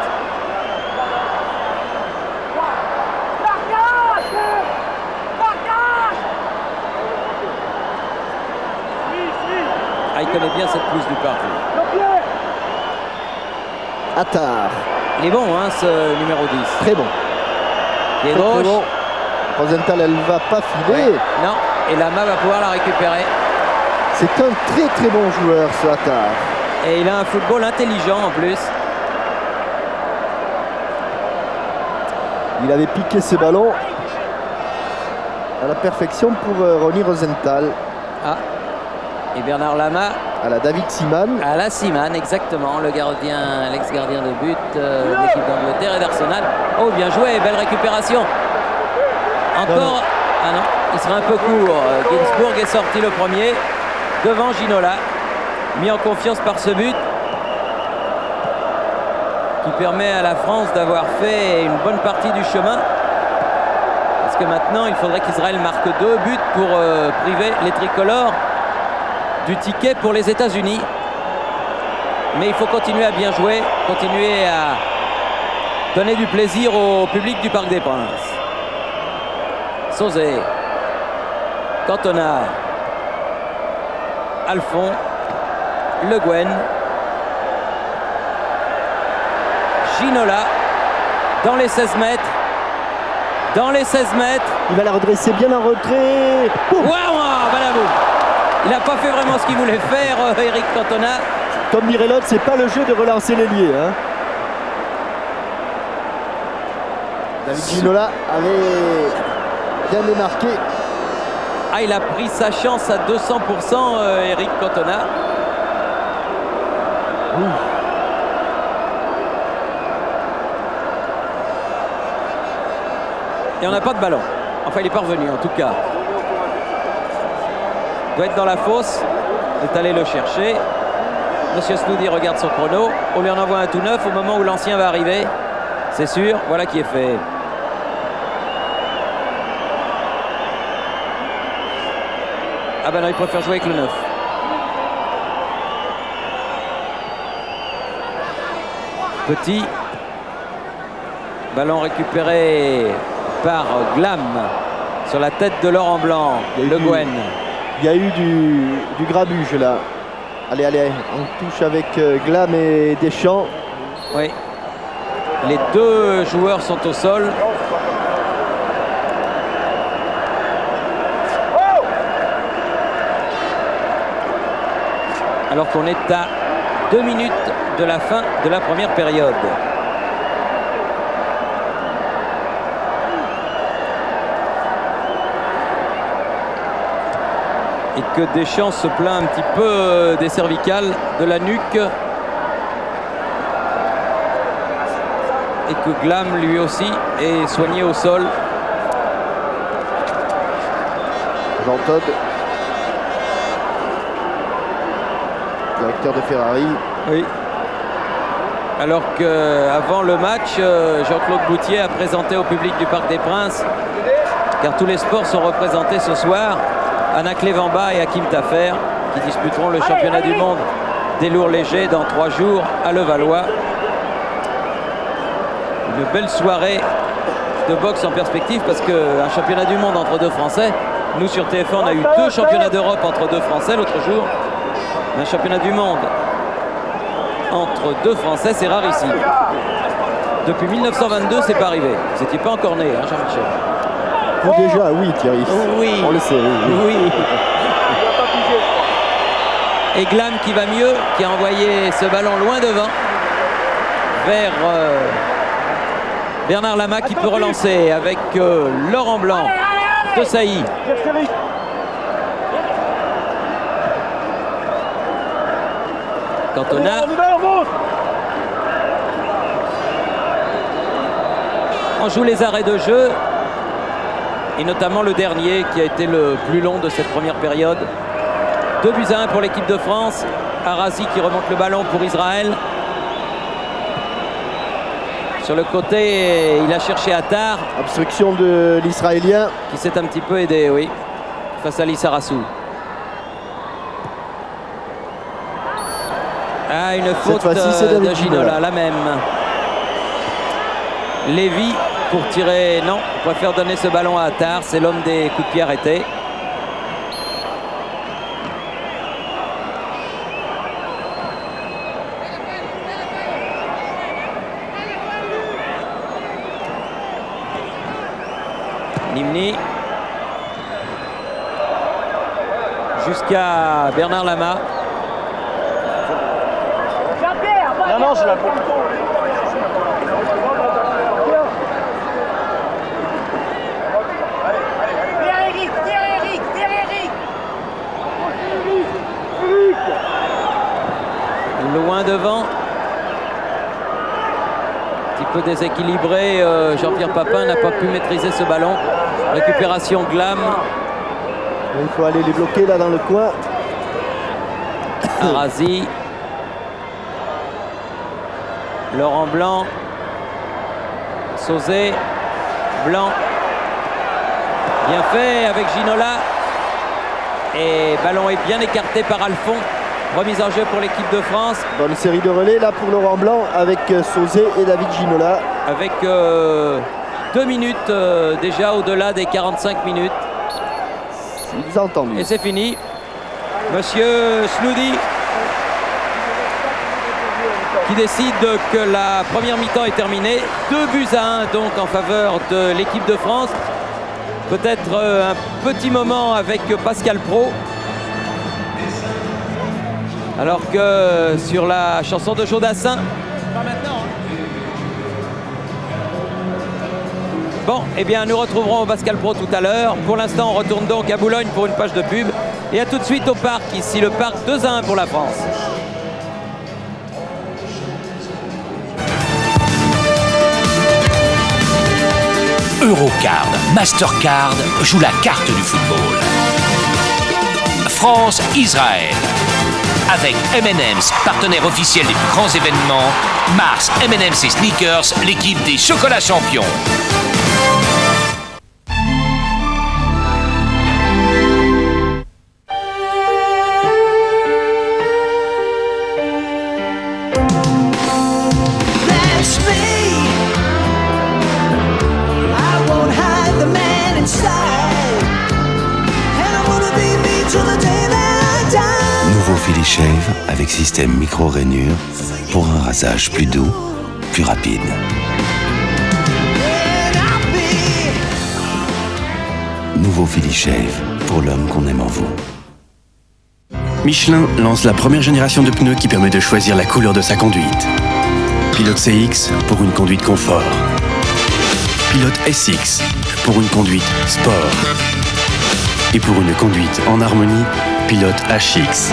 Ah, il connaît bien cette pousse du partout. Attard. Il est bon, hein, ce numéro 10. Très bon. Pied gauche. Très bon. Rosenthal, elle ne va pas filer. Ouais. Non, et Lama va pouvoir la récupérer. C'est un très très bon joueur, ce Attard. Et il a un football intelligent en plus. Il avait piqué ce ballon à la perfection pour Ronnie Rosenthal. Ah. Et Bernard Lama. À la David Seaman. À la Seaman, exactement. Le gardien, l'ex-gardien de but de l'équipe d'Angleterre et d'Arsenal. Oh, bien joué, belle récupération. Encore. Ah non, il sera un peu court. Gainsbourg est sorti le premier devant Ginola. Mis en confiance par ce but qui permet à la France d'avoir fait une bonne partie du chemin. Parce que maintenant, il faudrait qu'Israël marque 2 buts pour priver les tricolores du ticket pour les États-Unis. Mais il faut continuer à bien jouer, continuer à donner du plaisir au public du Parc des Princes. Sauzet, Cantona, Alphon, Le Guen, Ginola, dans les 16 mètres. Dans les 16 mètres. Il va la redresser bien en retrait. Waouh, Balabou. Il n'a pas fait vraiment ce qu'il voulait faire, Eric Cantona. Comme dirait l'autre, c'est pas le jeu de relancer l'ailier. Hein. David Ginola avait bien démarqué. Ah, il a pris sa chance à 200%, Eric Cantona. Oui. Et on n'a pas de ballon. Enfin, il est pas revenu en tout cas. Il doit être dans la fosse. Il est allé le chercher. Monsieur Snoody regarde son chrono. On lui en envoie un tout neuf au moment où l'ancien va arriver. C'est sûr, voilà qui est fait. Ah ben non, il préfère jouer avec le 9. Petit. Ballon récupéré par Glam sur la tête de Laurent Blanc. Le Guen. Il y a eu du grabuge là. Allez, allez, on touche avec Glam et Deschamps. Oui. Les deux joueurs sont au sol. Alors qu'on est à 2 minutes de la fin de la première période. Et que Deschamps se plaint un petit peu des cervicales, de la nuque. Et que Glam lui aussi est soigné au sol. Jean Todt, directeur de Ferrari. Oui. Alors qu'avant le match, Jean-Claude Boutier a présenté au public du Parc des Princes, car tous les sports sont représentés ce soir, Anna Clévamba et Hakim Tafer, qui disputeront le championnat du monde des lourds légers dans 3 jours à Levallois. Une belle soirée de boxe en perspective, parce qu'un championnat du monde entre 2 Français, nous sur TF1 on a eu 2 championnats d'Europe entre 2 Français l'autre jour. Un championnat du monde entre 2 Français, c'est rarissime. Depuis 1922, c'est pas arrivé. Vous n'étiez pas encore né, hein, Jean-Michel? Ou déjà, oui, Thierry. Oui. On le sait. Oui. Et Glam qui va mieux, qui a envoyé ce ballon loin devant vers Bernard Lama, qui peut relancer avec Laurent Blanc de Sailly. Cantona. On joue les arrêts de jeu, et notamment le dernier qui a été le plus long de cette première période. 2-1 pour l'équipe de France. Arazi qui remonte le ballon pour Israël. Sur le côté, il a cherché Attar. Obstruction de l'Israélien. Qui s'est un petit peu aidé, oui, face à Lissarassou. Ah, une faute de Ginola, la même. Lévy pour tirer, non, il préfère donner ce ballon à Attar, c'est l'homme des coups de pied arrêtés. Nimni. Jusqu'à Bernard Lama. Non, je la prends. Loin devant. Un petit peu déséquilibré. Jean-Pierre Papin n'a pas pu maîtriser ce ballon. Récupération Glam. Il faut aller les bloquer là dans le coin. Arazi. Laurent Blanc. Sauzé. Blanc. Bien fait avec Ginola. Et ballon est bien écarté par Alphon. Remise en jeu pour l'équipe de France. Bonne série de relais là pour Laurent Blanc avec Sauzé et David Ginola. Avec 2 minutes déjà au-delà des 45 minutes. Ils ont entendu. Et c'est fini. Monsieur Snoody qui décide que la première mi-temps est terminée. 2-1 donc en faveur de l'équipe de France. Peut-être un petit moment avec Pascal Praud. Alors que sur la chanson de Jodassin. Pas maintenant. Bon, eh bien, nous retrouverons Pascal Praud tout à l'heure. Pour l'instant, on retourne donc à Boulogne pour une page de pub. Et à tout de suite au parc, ici le parc 2-1 pour la France. Eurocard, Mastercard joue la carte du football. France-Israël. Avec M&M's, partenaire officiel des plus grands événements, Mars, M&M's et Sneakers, l'équipe des chocolats champions. Nouveau Philly Shave avec système micro-rainure pour un rasage plus doux, plus rapide. Nouveau Philly Shave pour l'homme qu'on aime en vous. Michelin lance la première génération de pneus qui permet de choisir la couleur de sa conduite. Pilote CX pour une conduite confort. Pilote SX pour une conduite sport. Et pour une conduite en harmonie, Pilote HX.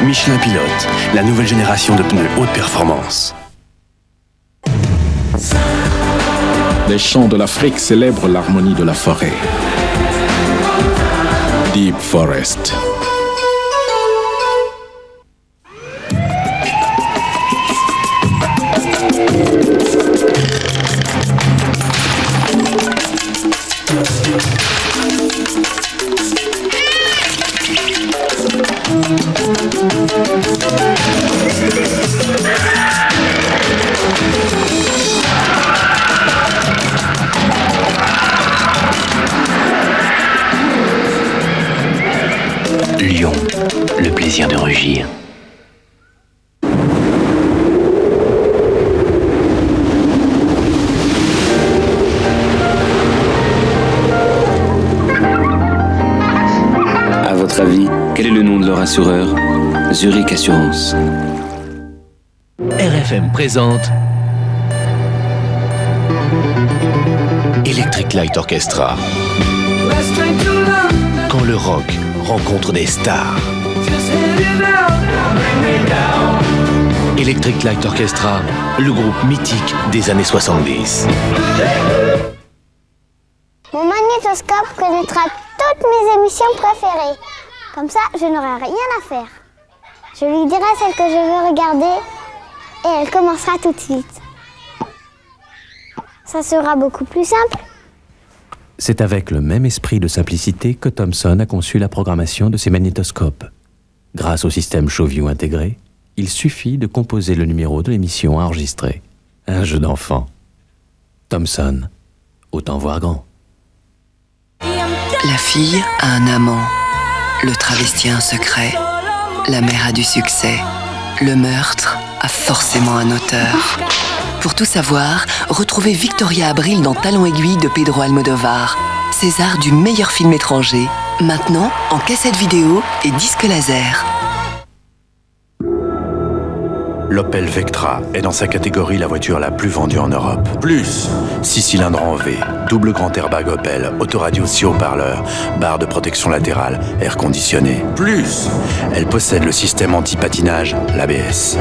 Michelin Pilote, la nouvelle génération de pneus haute performance. Les chants de l'Afrique célèbrent l'harmonie de la forêt. Deep Forest. Lyon, le plaisir de rugir. À votre avis, quel est le nom de leur assureur? Zurich Assurance. RFM présente Electric Light Orchestra. Quand le rock rencontre des stars. Electric Light Orchestra, le groupe mythique des années 70. Mon magnétoscope connaîtra toutes mes émissions préférées. Comme ça, je n'aurai rien à faire. Je lui dirai celle que je veux regarder et elle commencera tout de suite. Ça sera beaucoup plus simple. C'est avec le même esprit de simplicité que Thomson a conçu la programmation de ses magnétoscopes. Grâce au système ShowView intégré, il suffit de composer le numéro de l'émission enregistrée. Un jeu d'enfant. Thomson, autant voir grand. La fille a un amant, le travesti a un secret, la mère a du succès, le meurtre a forcément un auteur. Pour tout savoir, retrouvez Victoria Abril dans Talon aiguille de Pedro Almodovar, César du meilleur film étranger, maintenant en cassette vidéo et disque laser. L'Opel Vectra est dans sa catégorie la voiture la plus vendue en Europe. Plus 6 cylindres en V, double grand airbag Opel, autoradio 6 haut-parleurs, barre de protection latérale, air conditionné. Plus elle possède le système anti-patinage, l'ABS.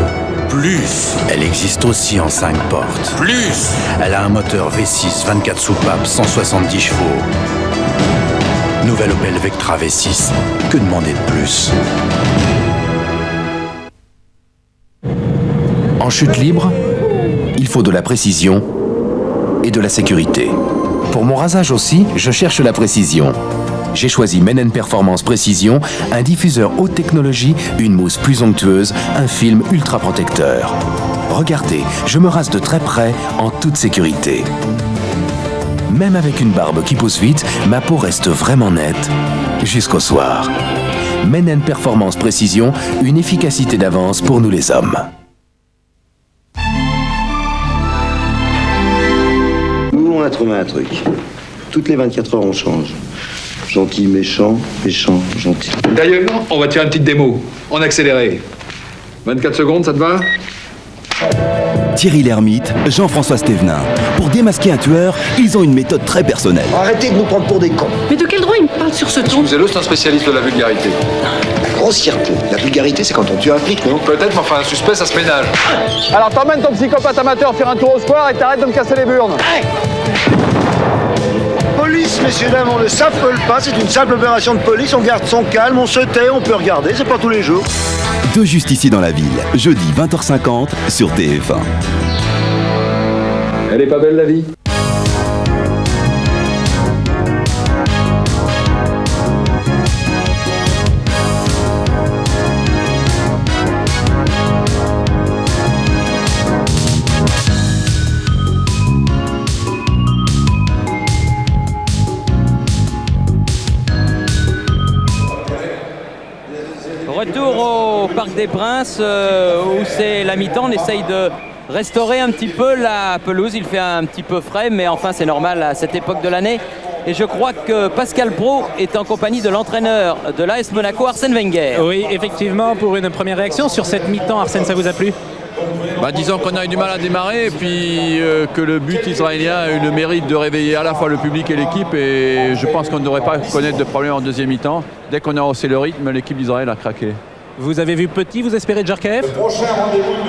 Plus elle existe aussi en 5 portes. Plus elle a un moteur V6, 24 soupapes, 170 chevaux. Nouvelle Opel Vectra V6, que demander de plus? En chute libre, il faut de la précision et de la sécurité. Pour mon rasage aussi, je cherche la précision. J'ai choisi Men & Performance Précision, un diffuseur haute technologie, une mousse plus onctueuse, un film ultra protecteur. Regardez, je me rase de très près en toute sécurité. Même avec une barbe qui pousse vite, ma peau reste vraiment nette jusqu'au soir. Men & Performance Précision, une efficacité d'avance pour nous les hommes. Nous, on a trouvé un truc. Toutes les 24 heures, on change. Gentil, méchant, méchant, gentil. D'ailleurs, on va te faire une petite démo, en accéléré. 24 secondes, ça te va? Thierry Lhermitte, Jean-François Stévenin. Pour démasquer un tueur, ils ont une méthode très personnelle. Arrêtez de nous prendre pour des cons. Mais de quel droit il me parle sur ce ton? Excusez-le, c'est un spécialiste de la vulgarité. La grossièreté. La vulgarité, c'est quand on tue un flic, non? Peut-être, mais enfin, un suspect, ça se ménage. Alors t'emmènes ton psychopathe amateur faire un tour au square et t'arrêtes de me casser les burnes. Police, messieurs, dames, on ne s'affole pas, c'est une simple opération de police, on garde son calme, on se tait, on peut regarder, c'est pas tous les jours. Deux justiciers dans la ville, jeudi 20h50 sur TF1. Elle est pas belle la vie? Retour au Parc des Princes où c'est la mi-temps. On essaye de restaurer un petit peu la pelouse. Il fait un petit peu frais, mais enfin c'est normal à cette époque de l'année. Et je crois que Pascal Praud est en compagnie de l'entraîneur de l'AS Monaco, Arsène Wenger. Oui, effectivement, pour une première réaction sur cette mi-temps, Arsène, ça vous a plu? Disons qu'on a eu du mal à démarrer et puis que le but israélien a eu le mérite de réveiller à la fois le public et l'équipe, et je pense qu'on ne devrait pas connaître de problème en deuxième mi-temps. Dès qu'on a haussé le rythme, l'équipe d'Israël a craqué. Vous avez vu petit, vous espérez Djarkaeff?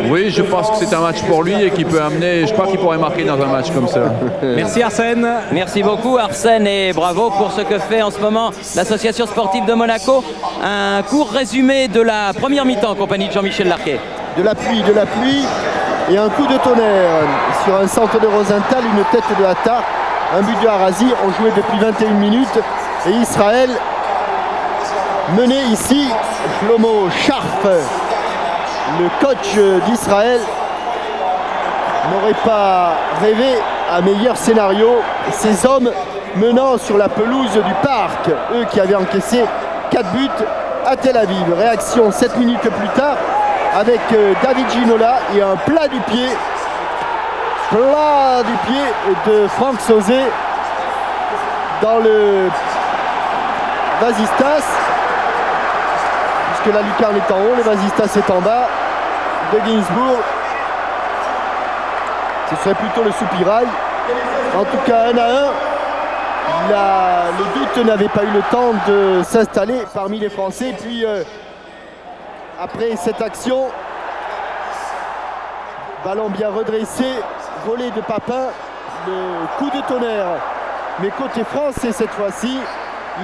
Oui, je pense que c'est un match pour lui et qu'il peut amener, je crois qu'il pourrait marquer dans un match comme ça. Merci Arsène. Merci beaucoup Arsène et bravo pour ce que fait en ce moment l'association sportive de Monaco. Un court résumé de la première mi-temps en compagnie de Jean-Michel Larquet. De la pluie et un coup de tonnerre sur un centre de Rosenthal, une tête de Hattar, un but de Harazi. On jouait depuis 21 minutes et Israël menait ici. Shlomo Sharf, le coach d'Israël, n'aurait pas rêvé un meilleur scénario. Ces hommes menant sur la pelouse du parc, eux qui avaient encaissé 4 buts à Tel Aviv. Réaction 7 minutes plus tard avec David Ginola et un plat du pied de Franck Sauzet dans le Vasistas, puisque la lucarne est en haut, le Vasistas est en bas de Gainsbourg. Ce serait plutôt le soupirail. En tout cas, 1-1. Le doute n'avait pas eu le temps de s'installer parmi les Français. Puis après cette action, ballon bien redressé, volé de Papin, le coup de tonnerre. Mais côté français cette fois-ci,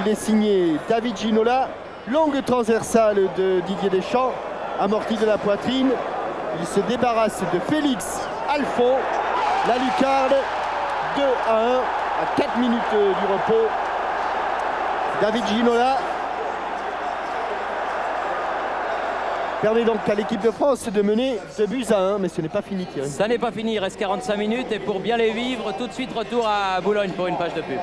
il est signé David Ginola. Longue transversale de Didier Deschamps, amorti de la poitrine. Il se débarrasse de Félix Alphon. La lucarne, 2-1 à 4 minutes du repos. David Ginola permet donc à l'équipe de France de mener 2-1, mais ce n'est pas fini, Thierry. Ça n'est pas fini, il reste 45 minutes et pour bien les vivre, tout de suite retour à Boulogne pour une page de pub.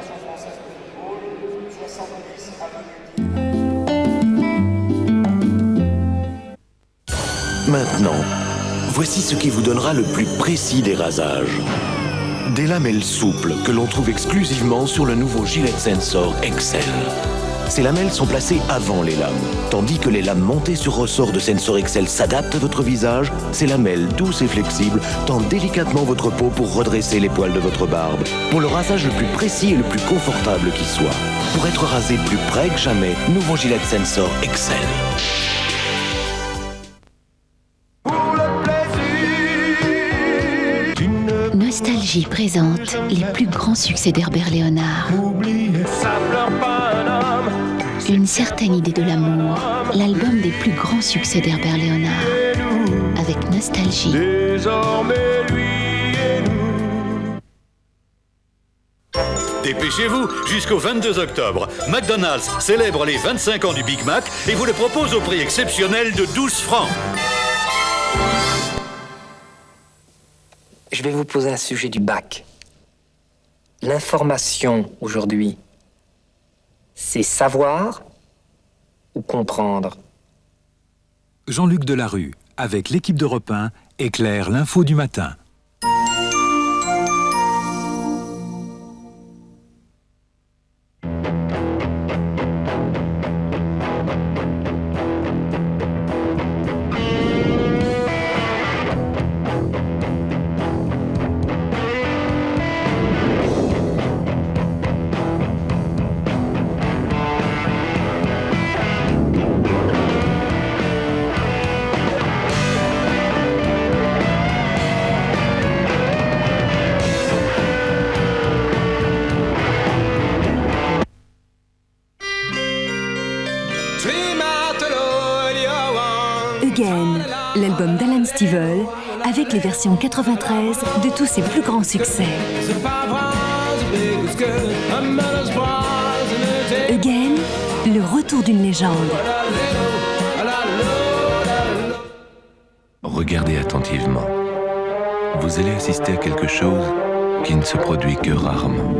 Maintenant, voici ce qui vous donnera le plus précis des rasages. Des lamelles souples que l'on trouve exclusivement sur le nouveau Gillette Sensor XL. Ces lamelles sont placées avant les lames, tandis que les lames montées sur ressort de Sensor XL s'adaptent à votre visage. Ces lamelles douces et flexibles tendent délicatement votre peau pour redresser les poils de votre barbe, pour le rasage le plus précis et le plus confortable qui soit. Pour être rasé plus près que jamais, nouveau Gillette Sensor XL. Nostalgie présente les plus grands succès d'Herbert Léonard. Une certaine idée de l'amour, l'album des plus grands succès d'Herbert Léonard. Avec Nostalgie. Dépêchez-vous, jusqu'au 22 octobre, McDonald's célèbre les 25 ans du Big Mac et vous le propose au prix exceptionnel de 12 francs. Je vais vous poser un sujet du bac. L'information, aujourd'hui, c'est savoir ou comprendre? Jean-Luc Delarue, avec l'équipe d'Europe 1, éclaire l'info du matin. Again, l'album d'Alan Stivell, avec les versions 93 de tous ses plus grands succès. Again, le retour d'une légende. Regardez attentivement. Vous allez assister à quelque chose qui ne se produit que rarement.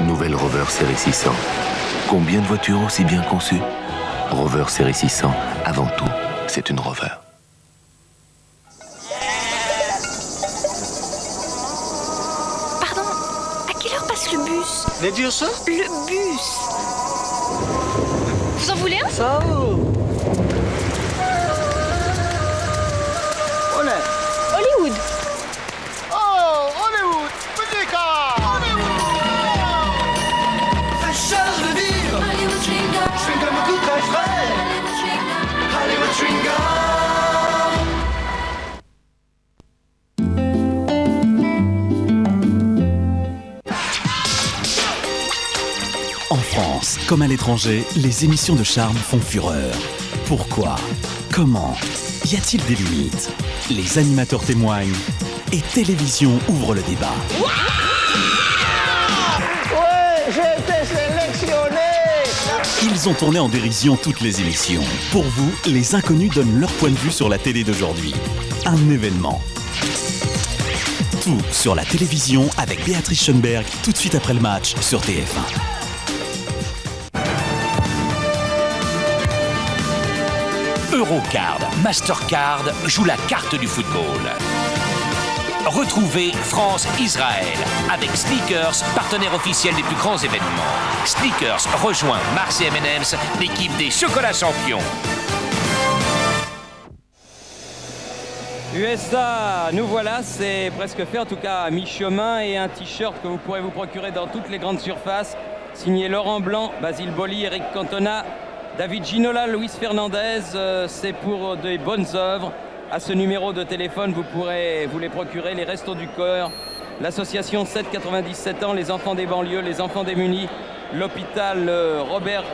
Nouvelle Rover Série 600. Combien de voitures aussi bien conçues? Rover Série 600, avant tout, c'est une Rover. Le bus. Les dire ça? Le bus. Vous en voulez un? Ça. On est. Hollywood. Oh, Hollywood. Petit car. Hollywood. La charge de vivre. Hollywood Chewing-Gum. Chewing-Gum tout très frais. Hollywood Chewing-Gum. En France, comme à l'étranger, les émissions de charme font fureur. Pourquoi? Comment? Y a-t-il des limites? Les animateurs témoignent et Télévision ouvre le débat. Ouais, j'ai été sélectionné. Ils ont tourné en dérision toutes les émissions. Pour vous, les inconnus donnent leur point de vue sur la télé d'aujourd'hui. Un événement. Tout sur la télévision avec Béatrice Schoenberg tout de suite après le match sur TF1. Eurocard, Mastercard joue la carte du football. Retrouvez France-Israël avec Sneakers, partenaire officiel des plus grands événements. Sneakers rejoint Mars et M&M's, l'équipe des chocolats champions. USA, nous voilà, c'est presque fait, en tout cas à mi-chemin, et un t-shirt que vous pourrez vous procurer dans toutes les grandes surfaces, signé Laurent Blanc, Basile Boli, Eric Cantona, David Ginola, Luis Fernandez, c'est pour des bonnes œuvres. À ce numéro de téléphone, vous pourrez vous les procurer, les Restos du Cœur, l'association 7-97 ans, les enfants des banlieues, les enfants démunis, l'hôpital Robert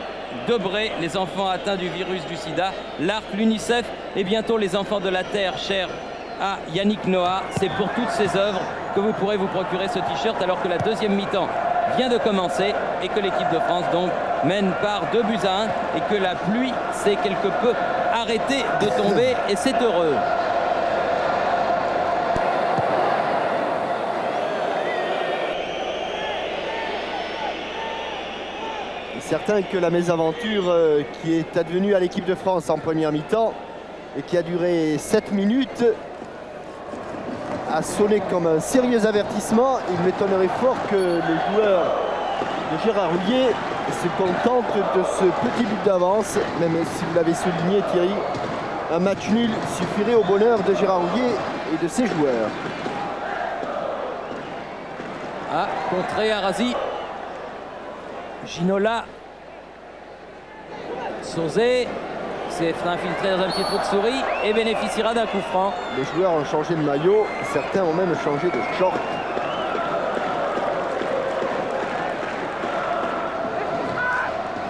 Debré, les enfants atteints du virus du sida, l'ARC, l'UNICEF et bientôt les enfants de la Terre, chers à Yannick Noah. C'est pour toutes ces œuvres que vous pourrez vous procurer ce t-shirt alors que la deuxième mi-temps vient de commencer et que l'équipe de France donc mène par 2-1 et que la pluie s'est quelque peu arrêtée de tomber et c'est heureux. Certain que la mésaventure qui est advenue à l'équipe de France en première mi-temps et qui a duré 7 minutes a sonné comme un sérieux avertissement. Il m'étonnerait fort que les joueurs de Gérard Houllier se contentent de ce petit but d'avance, même si vous l'avez souligné Thierry, un match nul suffirait au bonheur de Gérard Houllier et de ses joueurs. Ah, contré Arazi. Ginola. Sauzé s'est infiltré dans un petit trou de souris et bénéficiera d'un coup franc. Les joueurs ont changé de maillot, certains ont même changé de short.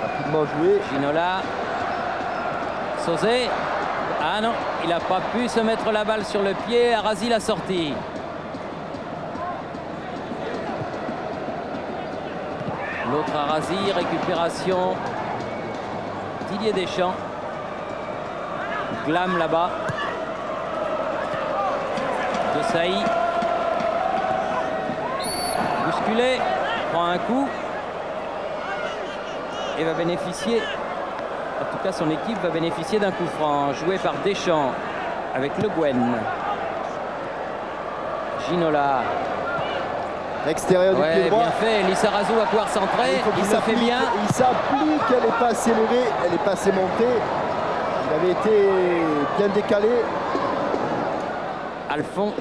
Rapidement joué. Ginola. Sauzé. Ah non, il n'a pas pu se mettre la balle sur le pied. Arazi l'a sorti. L'autre Arazi, récupération. Didier Deschamps. Glam là-bas. De Saï. Bousculé. Prend un coup. Et va bénéficier. En tout cas, son équipe va bénéficier d'un coup franc. Joué par Deschamps. Avec Le Guen. Ginola. L'extérieur du pied droit. Bien fait, Lissarazu va pouvoir centrer, il se fait bien. Il s'applique, elle n'est pas assez levée, elle n'est pas assez montée. Il avait été bien décalé. Alphon.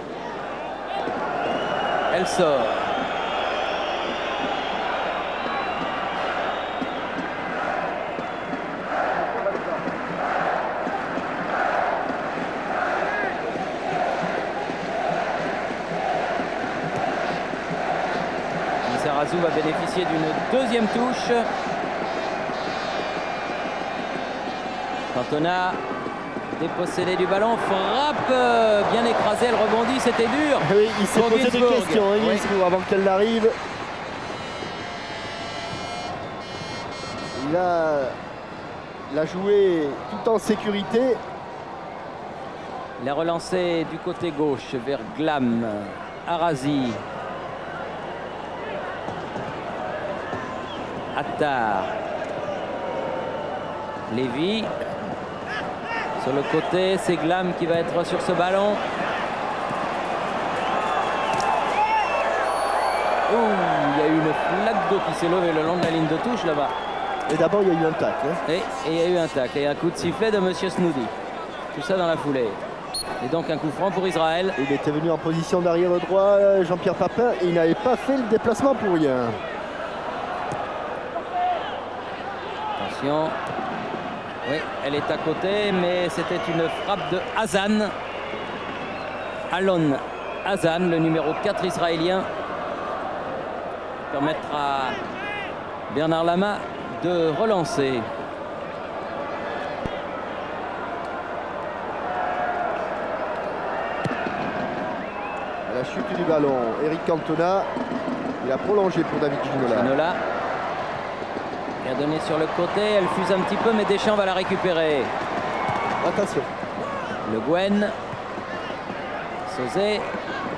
Elle sort. Lissarazu va bénéficier d'une deuxième touche. Cantona dépossédé du ballon, frappe bien écrasée, elle rebondit, c'était dur. Oui, il s'est posé des questions, oui. avant qu'elle n'arrive. Il a joué tout en sécurité. Il a relancé du côté gauche vers Glam, Arazi, Attar, Lévy. Sur le côté, c'est Glam qui va être sur ce ballon. Ouh, il y a eu une flaque d'eau qui s'est levée le long de la ligne de touche là-bas. Et d'abord, il y a eu un tacle. Et il y a eu un tacle et un coup de sifflet de Monsieur Snoody. Tout ça dans la foulée. Et donc un coup franc pour Israël. Il était venu en position d'arrière droit, Jean-Pierre Papin, et il n'avait pas fait le déplacement pour rien. Attention. Oui, elle est à côté, mais c'était une frappe de Hazan. Alon Hazan, le numéro 4 israélien. Permettre à Bernard Lama de relancer. La chute du ballon, Eric Cantona. Il a prolongé pour David Ginola. Ginola. Il a donné sur le côté, elle fuse un petit peu, mais Deschamps va la récupérer. Attention. Le Gwen. Sosé.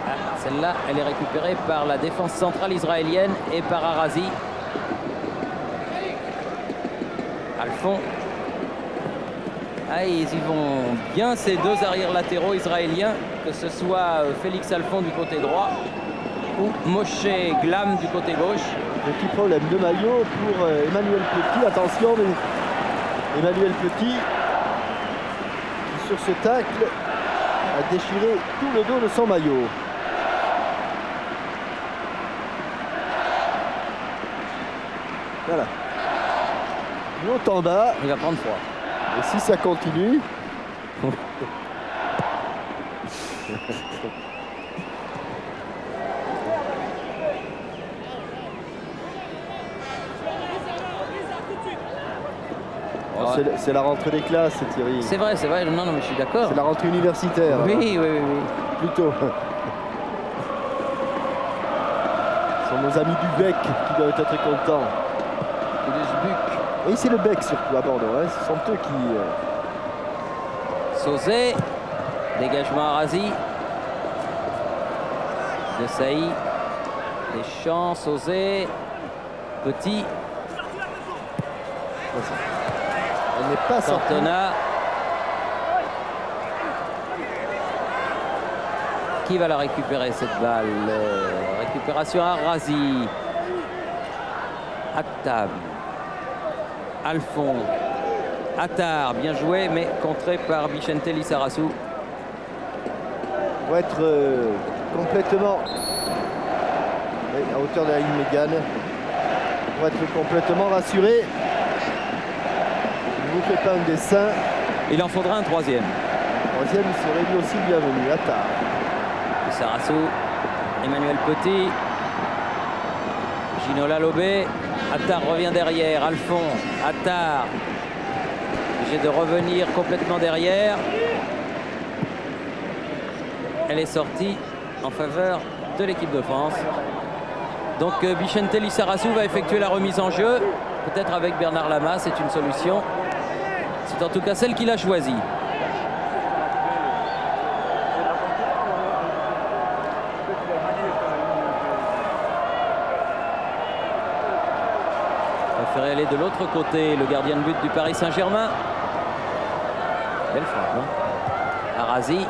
Ah, celle-là, elle est récupérée par la défense centrale israélienne et par Arazi. Alphon. Ah, ils y vont bien ces deux arrières latéraux israéliens, que ce soit Félix Alphon du côté droit ou Moshe Glam du côté gauche. Petit problème de maillot pour Emmanuel Petit. Attention, mais Emmanuel Petit, qui sur ce tacle a déchiré tout le dos de son maillot. Voilà. Du haut en bas. Il va prendre froid. Et si ça continue... C'est la rentrée des classes, Thierry. C'est vrai, non, mais je suis d'accord. C'est la rentrée universitaire. Oui. Plutôt. Ce sont nos amis du Bec qui doivent être contents. Oui, c'est le Bec surtout à Bordeaux. Hein. Ce sont eux qui... Sosé. Dégagement Arazi. De Saï. Deschamps, Sosé. Petit. Elle n'est pas sortie. Cantona. Qui va la récupérer cette balle? Récupération Arazi. Attab. Alphon. Attar, bien joué, mais contré par Vicente Lissarazu. Pour être complètement à hauteur de la ligne médiane. Pour être complètement rassuré. Je ne vous fais pas un dessin. Il en faudra un troisième. Le troisième serait lui aussi bienvenu. Attar. Lissarazu. Emmanuel Petit. Ginola Lobé. Attar revient derrière. Alphon. Attar. Obligé de revenir complètement derrière. Elle est sortie en faveur de l'équipe de France. Donc Vicente Lissarazu va effectuer la remise en jeu. Peut-être avec Bernard Lama, c'est une solution. C'est en tout cas celle qu'il a choisie. Préféré aller de l'autre côté, le gardien de but du Paris Saint-Germain. Belle frappe, hein. Arazi.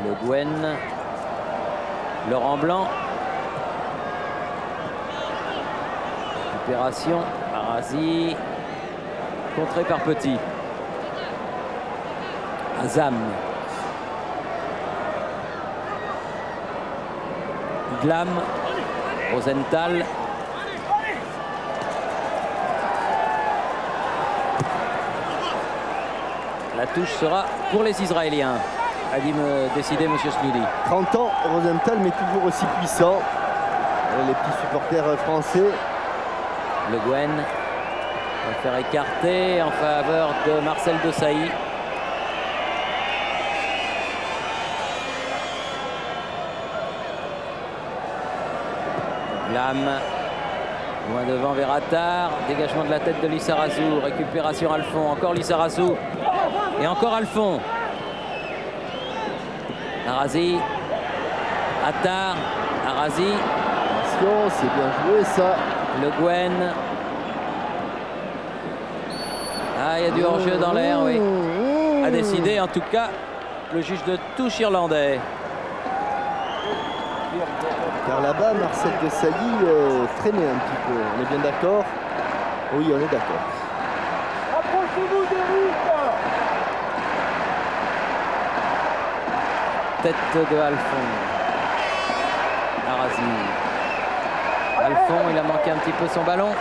Le Gwen. Laurent Blanc. Récupération. Arazi. Contré par Petit. Azam. Glam. Rosenthal. La touche sera pour les Israéliens. a dit me décider M. Sneedy. 30 ans, Rosenthal, mais toujours aussi puissant. Les petits supporters français. Le Guen va faire écarter en faveur de Marcel Desailly. Lame, loin devant vers Attard, dégagement de la tête de Lissarazu, récupération Alphon, encore Lissarazu et encore Alphon. Arazi, Attard, Arazi. Attention, c'est bien joué ça. Le Guen. Ah, il y a du hors-jeu dans l'air, oui. A décidé en tout cas le juge de touche irlandais. Car là-bas, Marcel Desailly traînait un petit peu. On est bien d'accord? Oui, on est d'accord. Approchez-vous d'Eric. Tête de Alphon. Arazi. Alphon, il a manqué un petit peu son ballon.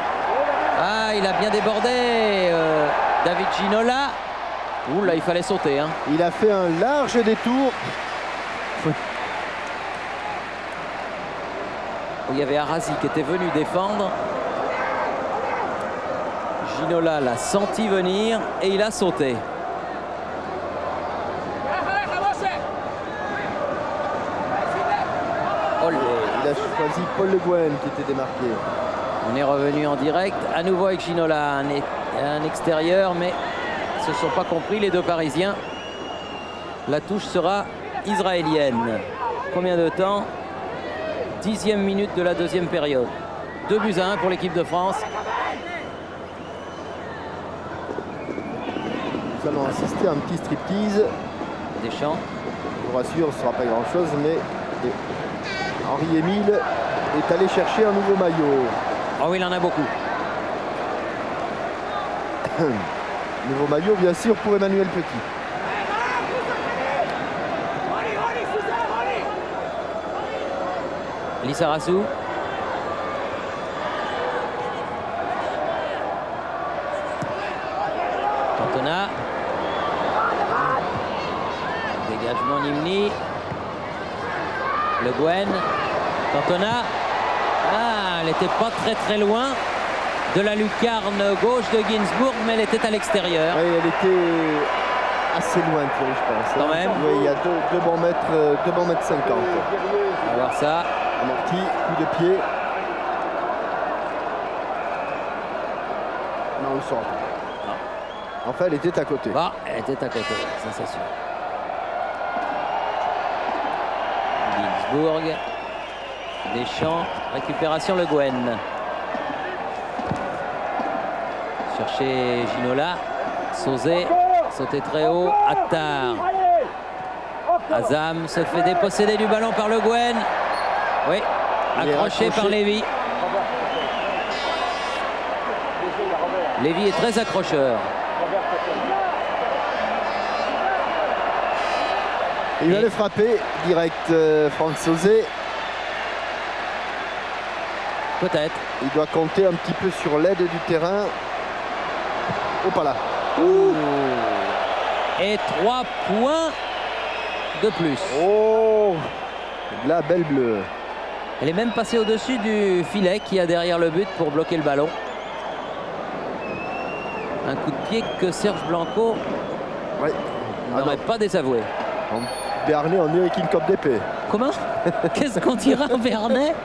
Ah, il a bien débordé. David Ginola. Ouh là, il fallait sauter. Hein. Il a fait un large détour. Il y avait Arazi qui était venu défendre. Ginola l'a senti venir et il a sauté. Il a choisi Paul Le Guen qui était démarqué. On est revenu en direct, à nouveau avec Ginola, un extérieur, mais ils ne se sont pas compris les deux Parisiens. La touche sera israélienne. Combien de temps? 10e minute de la deuxième période. 2-1 pour l'équipe de France. Nous allons assister à un petit striptease. Deschamps. Je vous rassure, ce ne sera pas grand-chose, mais Henri-Émile est allé chercher un nouveau maillot. Oh oui, il en a beaucoup. Nouveau maillot, bien sûr, pour Emmanuel Petit. Lissarazu. Cantona. Dégagement Nimni. Le Guen. Cantona. Ah, elle n'était pas très loin de la lucarne gauche de Ginsburg, mais elle était à l'extérieur. Oui, elle était assez loin, Thierry, je pense. Quand même. Oui, il y a 2 bons mètres 50. On va voir ça. Amorti, coup de pied. Non, on le saura pas. Enfin, elle était à côté. Ah, elle était à côté, ça c'est sûr. Ginsburg. Deschamps, récupération Le Guen. Chercher Ginola. Sauzé, sauté très haut. Attard. Azam se fait déposséder du ballon par Le Guen. Oui, accroché par Lévy. Lévy est très accrocheur. Il va le frapper direct, Franck Sauzé. Peut-être. Il doit compter un petit peu sur l'aide du terrain. Oh, pas là. Ouh. Et 3 points de plus. Oh, la belle bleue. Elle est même passée au-dessus du filet qui a derrière le but pour bloquer le ballon. Un coup de pied que Serge Blanco n'aurait pas désavoué. Bernet, on dirait qu'il cope d'épée. Comment? Qu'est-ce qu'on dira en Bernet?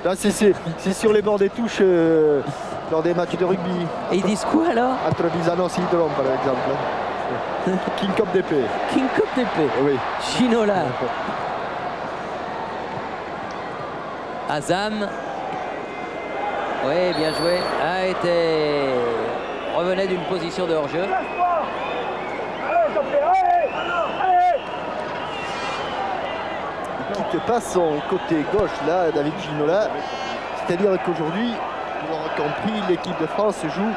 Là, c'est sur les bords des touches lors des matchs de rugby. Et ils disent quoi alors? Entre Visano et Sidron, par exemple. King Cop d'épée. King Cop d'épée. Oui. Ginola. Azam. Oui, bien joué. A été... revenait d'une position de hors-jeu. Il quitte pas son côté gauche, là, David Ginola. C'est-à-dire qu'aujourd'hui, vous l'aurez compris, l'équipe de France joue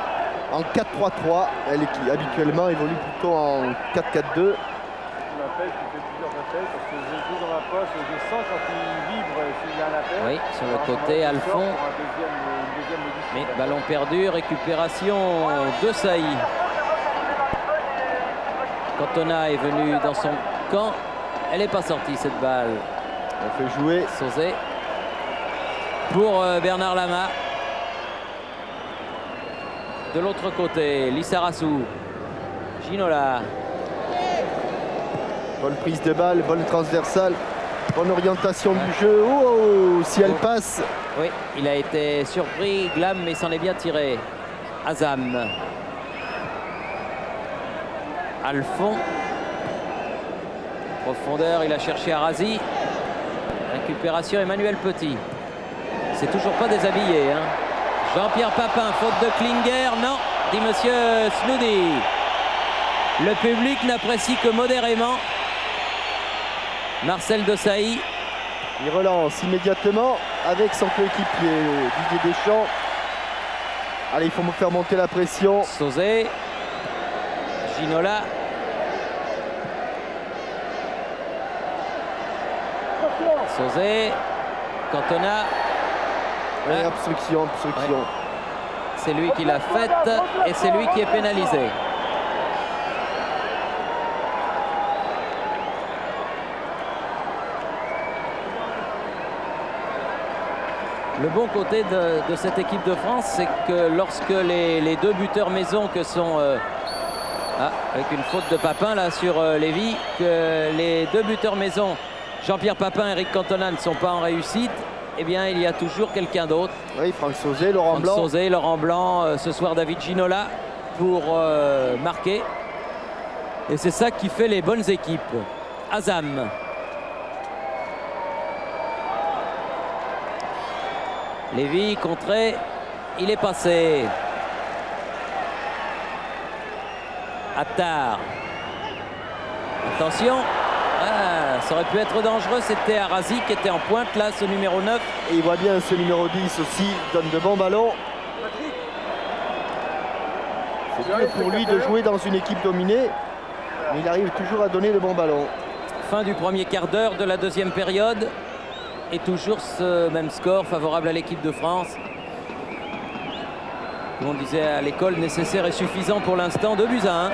en 4-3-3. Elle qui habituellement évolue plutôt en 4-4-2. Oui, sur le côté, Alphon. Mais ballon perdu, récupération de Sailly. Cantona est venu dans son camp. Elle n'est pas sortie cette balle. On fait jouer Sauzet pour Bernard Lama. De l'autre côté, Lissarazu, Ginola. Bonne prise de balle, bonne transversale, bonne orientation du jeu. Oh, si elle passe. Oui, il a été surpris, Glam, mais s'en est bien tiré. Azam. Alphon. Profondeur, il a cherché Arazi. Récupération Emmanuel Petit. C'est toujours pas déshabillé. Hein. Jean-Pierre Papin, faute de Klinger. Non, dit monsieur Snoody. Le public n'apprécie que modérément. Marcel Desailly. Il relance immédiatement avec son coéquipier Didier Deschamps. Allez, il faut faire monter la pression. Sauzet. Ginola. Sauzet. Cantona. Ouais, obstruction. Ouais. C'est lui qui l'a faite et c'est lui qui est pénalisé. Le bon côté de cette équipe de France, c'est que lorsque les deux buteurs maison que sont... avec une faute de Papin là sur Lévy, que les deux buteurs maison, Jean-Pierre Papin et Eric Cantona, ne sont pas en réussite, eh bien il y a toujours quelqu'un d'autre. Oui, Franck Sauzet, Laurent Blanc. Sauzet, Laurent Blanc, ce soir David Ginola pour marquer. Et c'est ça qui fait les bonnes équipes. Azam. Lévy, contré, il est passé. Attar. Attention. Ah, ça aurait pu être dangereux, c'était Arazi qui était en pointe là, ce numéro 9. Et il voit bien ce numéro 10 aussi, donne de bons ballons. C'est dur pour lui de jouer dans une équipe dominée, mais il arrive toujours à donner de bons ballons. Fin du premier quart d'heure de la deuxième période. Et toujours ce même score favorable à l'équipe de France. Comme on disait à l'école, nécessaire et suffisant pour l'instant, 2-1.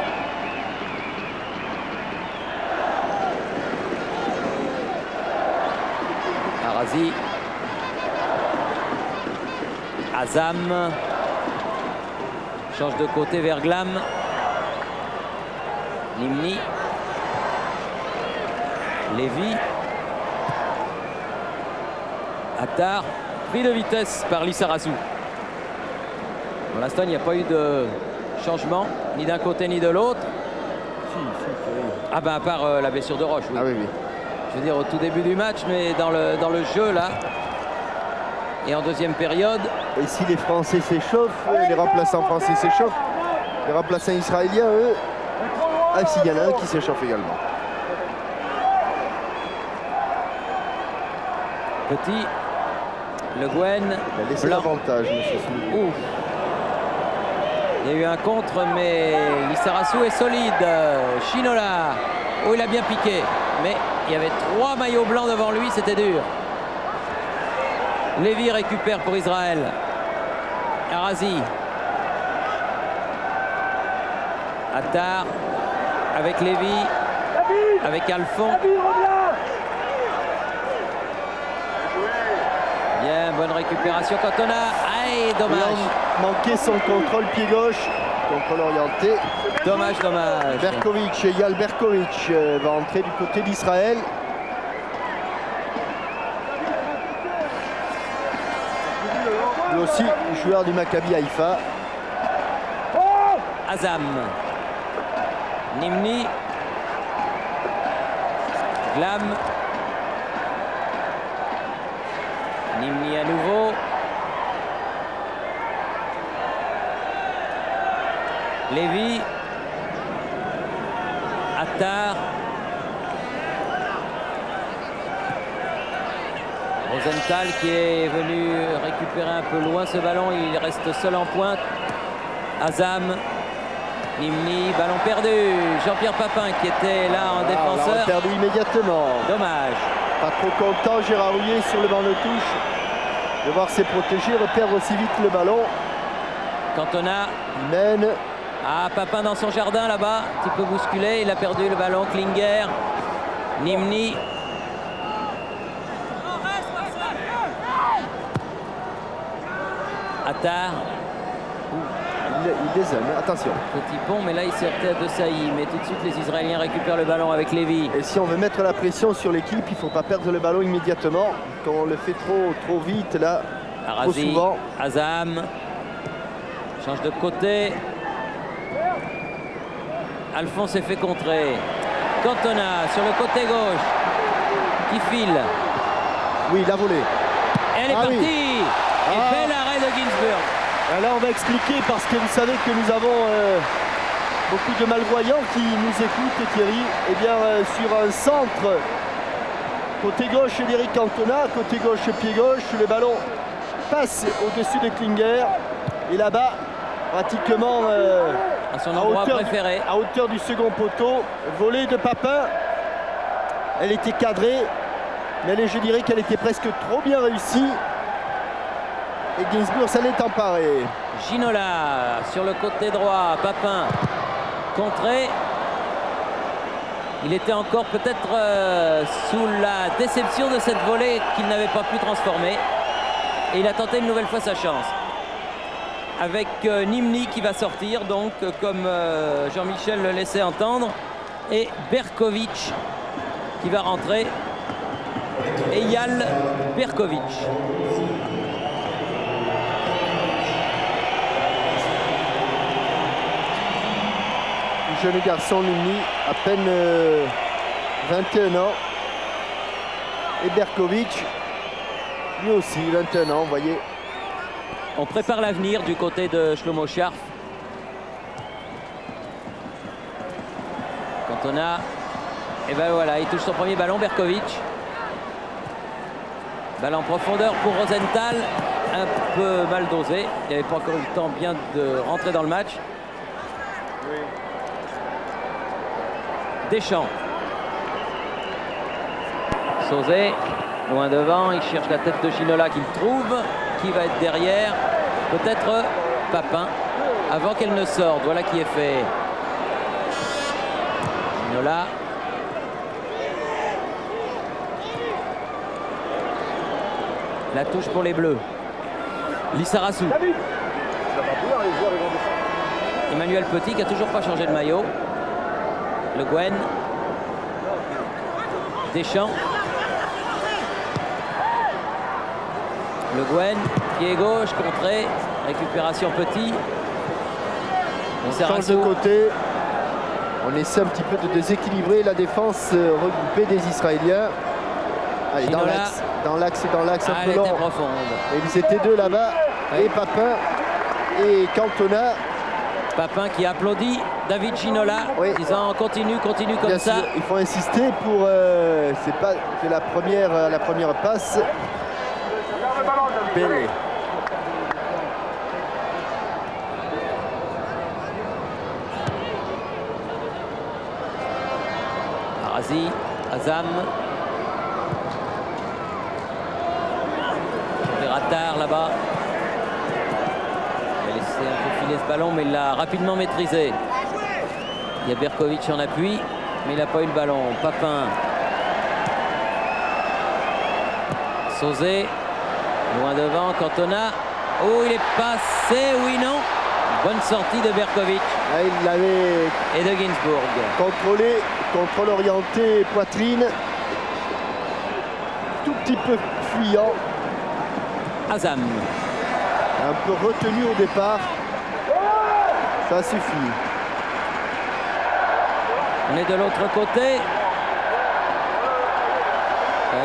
Arazi. Azam. Change de côté vers Glam. Nimni. Lévy. Attar, pris de vitesse par Lissarazu. Pour l'instant, il n'y a pas eu de changement, ni d'un côté ni de l'autre. Ah ben à part la blessure de Roche, oui. Ah oui, oui. Je veux dire au tout début du match, mais dans le jeu là. Et en deuxième période. Et si les Français s'échauffent, les remplaçants français s'échauffent, les remplaçants israéliens, eux, ah s'il y en a un qui s'échauffe également. Petit. Le Guen. Il a laissé l'avantage, monsieur Smith. Il y a eu un contre, mais Lissarazu est solide. Ginola. Oh, il a bien piqué. Mais il y avait 3 maillots blancs devant lui, c'était dur. Lévy récupère pour Israël. Arazi. Attar. Avec Lévy. Avec Alphon. Bien, bonne récupération Cantona. Aïe, dommage. Manqué son contrôle pied gauche. Contrôle orienté. Dommage. Berkovic, Eyal Berkovic va entrer du côté d'Israël. Lui aussi, joueur du Maccabi Haïfa. Azam. Nimni. Glam. Nimni à nouveau. Lévy. Attar. Rosenthal qui est venu récupérer un peu loin ce ballon. Il reste seul en pointe. Azam. Nimni, ballon perdu. Jean-Pierre Papin qui était là en défenseur. On l'a perdu immédiatement. Dommage. Pas trop content Gérard Houllier sur le banc de touche de voir ses protégés reperdre aussi vite le ballon. Cantona. Il mène. Ah, Papin dans son jardin là-bas, un petit peu bousculé, il a perdu le ballon. Klinger. Nimni. Attar. Il dézone, attention. Petit pont, mais là il sortait de Saï. Mais tout de suite, les Israéliens récupèrent le ballon avec Lévy. Et si on veut mettre la pression sur l'équipe, il ne faut pas perdre le ballon immédiatement. Quand on le fait trop vite, là, trop Arazi, souvent. Azam. Change de côté. Alphonse s'est fait contrer. Cantona sur le côté gauche. Qui file. Oui, il a volé. Elle est partie. Et bel arrêt de Ginsburg. Là, on va expliquer parce que vous savez que nous avons beaucoup de malvoyants qui nous écoutent, Thierry. Eh bien, sur un centre, côté gauche d'Eric Cantona, côté gauche, pied gauche, le ballon passe au-dessus de Klinger. Et là-bas, pratiquement à son endroit préféré. À hauteur du second poteau, volée de Papin. Elle était cadrée, mais je dirais qu'elle était presque trop bien réussie. Et Ginsburg s'en est emparé. Ginola sur le côté droit, Papin contré. Il était encore peut-être sous la déception de cette volée qu'il n'avait pas pu transformer. Et il a tenté une nouvelle fois sa chance. Avec Nimni qui va sortir, donc comme Jean-Michel le laissait entendre. Et Berkovic qui va rentrer. Eyal Berkovic. Jeune garçon Nimni, à peine 21 ans. Et Berkovic, lui aussi 21 ans, vous voyez. On prépare l'avenir du côté de Shlomo Scharf. Cantona. Et ben voilà, il touche son premier ballon, Berkovic. Balle en profondeur pour Rosenthal. Un peu mal dosé. Il n'avait pas encore eu le temps bien de rentrer dans le match. Oui. Deschamps. Sauzet, loin devant, il cherche la tête de Ginola qu'il trouve. Qui va être derrière? Peut-être Papin, avant qu'elle ne sorte. Voilà qui est fait. Ginola. La touche pour les Bleus. Lissarassou. Emmanuel Petit qui n'a toujours pas changé de maillot. Le Gwen. Deschamps. Le Gwen, pied gauche, contré. Récupération Petit. On change de côté. On essaie un petit peu de déséquilibrer la défense regroupée des Israéliens. Allez, dans l'axe un peu long. Elle était profonde. Et ils étaient deux là-bas. Ouais. Et Papin et Cantona. Papin qui applaudit David Ginola, oui, disant continue comme bien ça. Sûr, il faut insister pour c'est pas que la première passe. Belle. Arazi, Azam. Attar là-bas. Il a laissé un peu filer ce ballon, mais il l'a rapidement maîtrisé. Il y a Berkovic en appui, mais il n'a pas eu le ballon. Papin. Sauzet. Loin devant, Cantona. Oh, il est passé, oui, non. Bonne sortie de Berkovic. Là, il l'avait. Et de Ginsburg. Contrôlé, contrôle orienté, poitrine. Tout petit peu fuyant. Azam. Un peu retenu au départ. Ça suffit. On est de l'autre côté.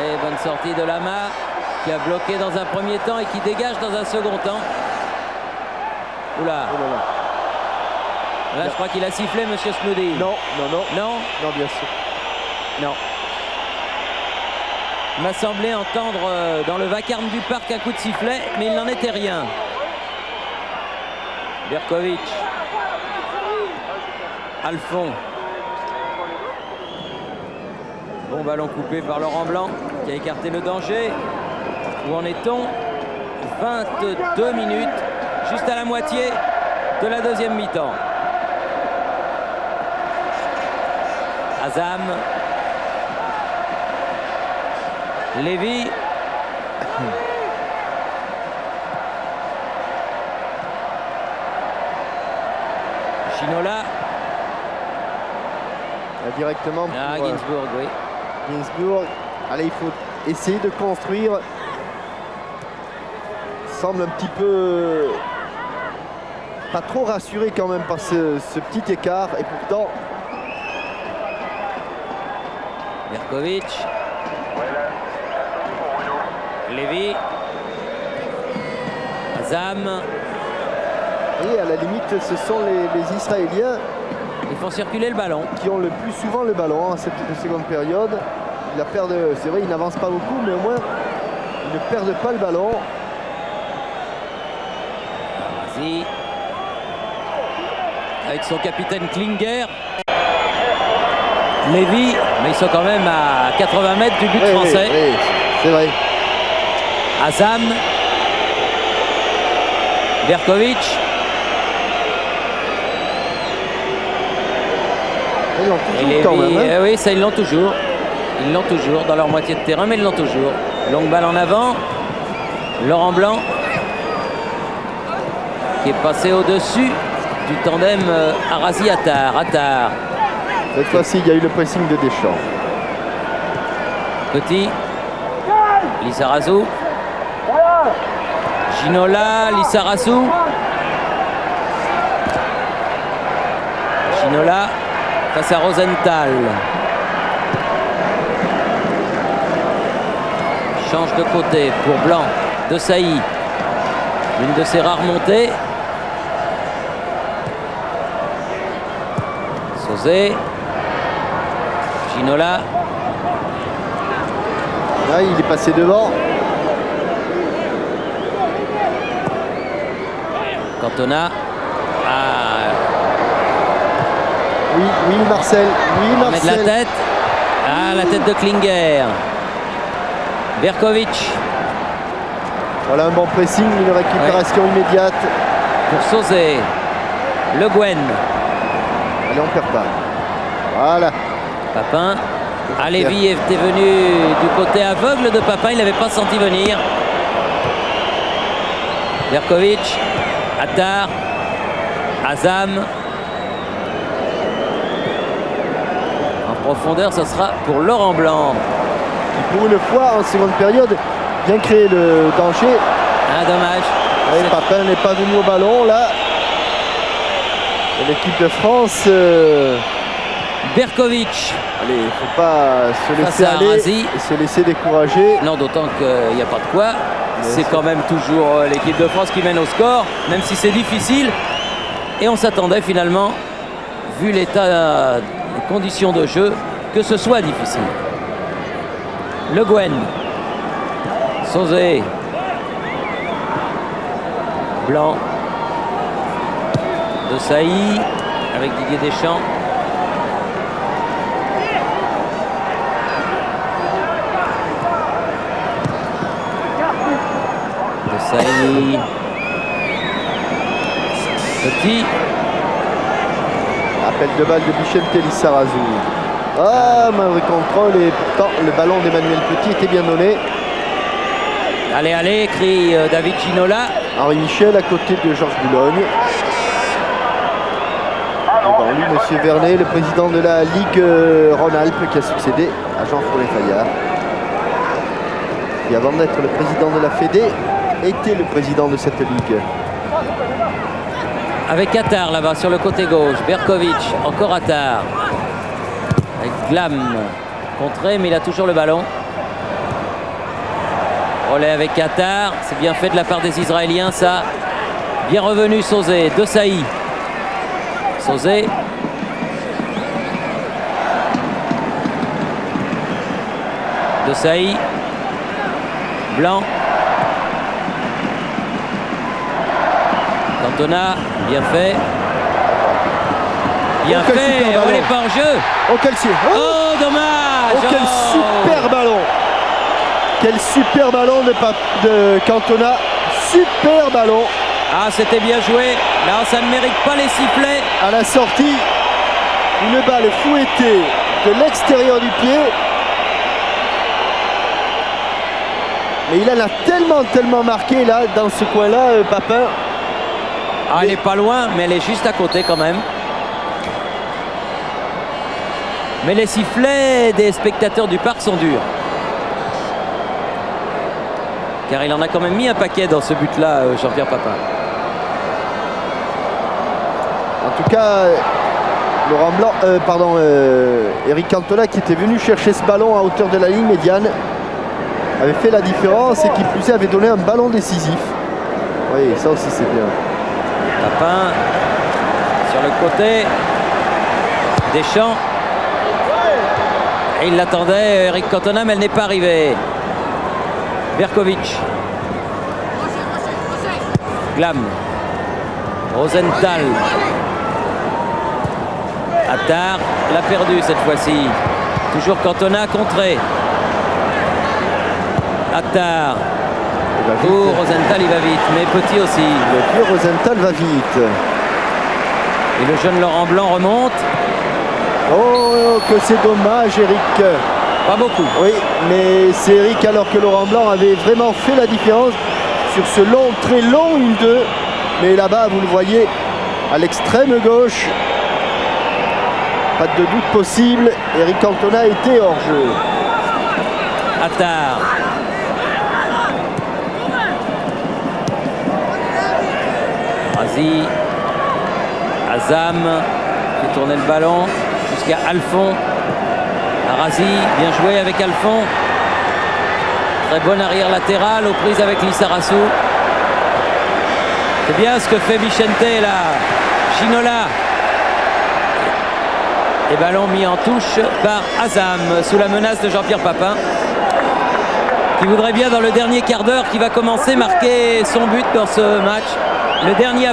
Et bonne sortie de Lama qui a bloqué dans un premier temps et qui dégage dans un second temps. Oula. Là, je crois qu'il a sifflé, monsieur Smoudi. Non. Non, bien sûr. Non. Il m'a semblé entendre dans le vacarme du parc un coup de sifflet, mais il n'en était rien. Berkovic. Alphon. Bon ballon coupé par Laurent Blanc qui a écarté le danger. Où en est-on? 22 minutes, juste à la moitié de la deuxième mi-temps. Azam. Lévy. Ginola. Directement pour Ginsburg, oui. Ginsburg. Allez, il faut essayer de construire. Semble un petit peu pas trop rassuré quand même par ce petit écart. Et pourtant... Berkovic. Lévy. Azam. Et à la limite, ce sont les Israéliens. Ils font circuler le ballon. Qui ont le plus souvent le ballon en cette seconde période. Ils la perdent, c'est vrai, ils n'avancent pas beaucoup, mais au moins, ils ne perdent pas le ballon. Vas-y. Avec son capitaine Klinger. Lévy, mais ils sont quand même à 80 mètres du but français. Oui, c'est vrai. Azam. Berkovic. Ils l'ont toujours quand même. Hein. Oui, ça ils l'ont toujours. Ils l'ont toujours dans leur moitié de terrain, mais ils l'ont toujours. Longue balle en avant. Laurent Blanc qui est passé au-dessus du tandem Arasi-Attar. Attar. Cette fois-ci, il y a eu le pressing de Deschamps. Petit. Lizarazu. Ginola, Lizarazu. Ginola face à Rosenthal. Change de côté pour Blanc. De Sailly. Une de ses rares montées. Sauzé. Ginola. Là, il est passé devant. Cantona. Oui, Marcel. Oui, On met de Marcel. la tête. La tête de Klinger. Berkovic. Voilà un bon pressing, une récupération immédiate. Pour Sauzé. Le Guen. Allez, on perd pas. Voilà. Papin. Lévy était venu du côté aveugle de Papin, il n'avait pas senti venir. Berkovic. Attar. Azam. En profondeur, ce sera pour Laurent Blanc. Et pour une fois, en seconde période, bien créé le danger. Dommage. Et Papin n'est pas venu au ballon, là. Et l'équipe de France... Berkovic. Allez, il ne faut pas se laisser aller et se laisser décourager. Non, d'autant qu'il n'y a pas de quoi. C'est quand même toujours l'équipe de France qui mène au score, même si c'est difficile. Et on s'attendait finalement, vu l'état des conditions de jeu, que ce soit difficile. Le Guen. Sauzé. Blanc. De Sailly avec Didier Deschamps. De Sailly. Petit. Appel de balle de Vicente Lizarazu. Mauvais contrôle et pourtant le ballon d'Emmanuel Petit était bien donné. Allez, crie David Ginola. Henri Michel à côté de Georges Boulogne. Devant lui, M. Vernet, le président de la Ligue Rhône-Alpes qui a succédé à Jean-François Fayard. Qui avant d'être le président de la Fédé, était le président de cette ligue. Avec Attar là-bas sur le côté gauche. Berkovic, encore Attar. Avec Glam contré, mais il a toujours le ballon. Relais avec Attar, c'est bien fait de la part des Israéliens ça. Bien revenu Sauzé, de Sailly. Sauzé. De Sailly. Blanc. Cantona, bien fait. Bien fait, on n'est pas en jeu. Oh, quel oh, dommage. Oh, quel super ballon. Quel super ballon de Cantona. Super ballon. C'était bien joué. Là, ça ne mérite pas les sifflets. À la sortie, une balle fouettée de l'extérieur du pied. Mais il en a tellement marqué là, dans ce coin-là, Papin. Ah, elle n'est pas loin, mais elle est juste à côté quand même. Mais les sifflets des spectateurs du parc sont durs. Car il en a quand même mis un paquet dans ce but-là, Jean-Pierre Papin. En tout cas, Laurent Blanc, Eric Cantona, qui était venu chercher ce ballon à hauteur de la ligne médiane, avait fait la différence et qui plus est avait donné un ballon décisif. Oui, ça aussi c'est bien. Papin sur le côté. Deschamps. Et il l'attendait, Eric Cantona, mais elle n'est pas arrivée. Berkovic. Glam. Rosenthal. Attard l'a perdu cette fois-ci. Toujours Cantona contré. Attard. Pour Rosenthal, il va vite, mais Petit aussi. Le vieux Rosenthal va vite. Et le jeune Laurent Blanc remonte. Oh, que c'est dommage, Eric. Pas beaucoup. Oui, mais c'est Eric, alors que Laurent Blanc avait vraiment fait la différence sur ce long, très long 1-2. Mais là-bas, vous le voyez, à l'extrême gauche, pas de doute possible, Eric Cantona était hors jeu. Attard. Razi. Azam fait tourner le ballon jusqu'à Alphon. Razi, bien joué avec Alphon. Très bonne arrière latérale aux prises avec Lissarassou. C'est bien ce que fait Vicente là. Ginola. Et ballon mis en touche par Azam sous la menace de Jean-Pierre Papin, qui voudrait bien dans le dernier quart d'heure qui va commencer marquer son but dans ce match. Le dernier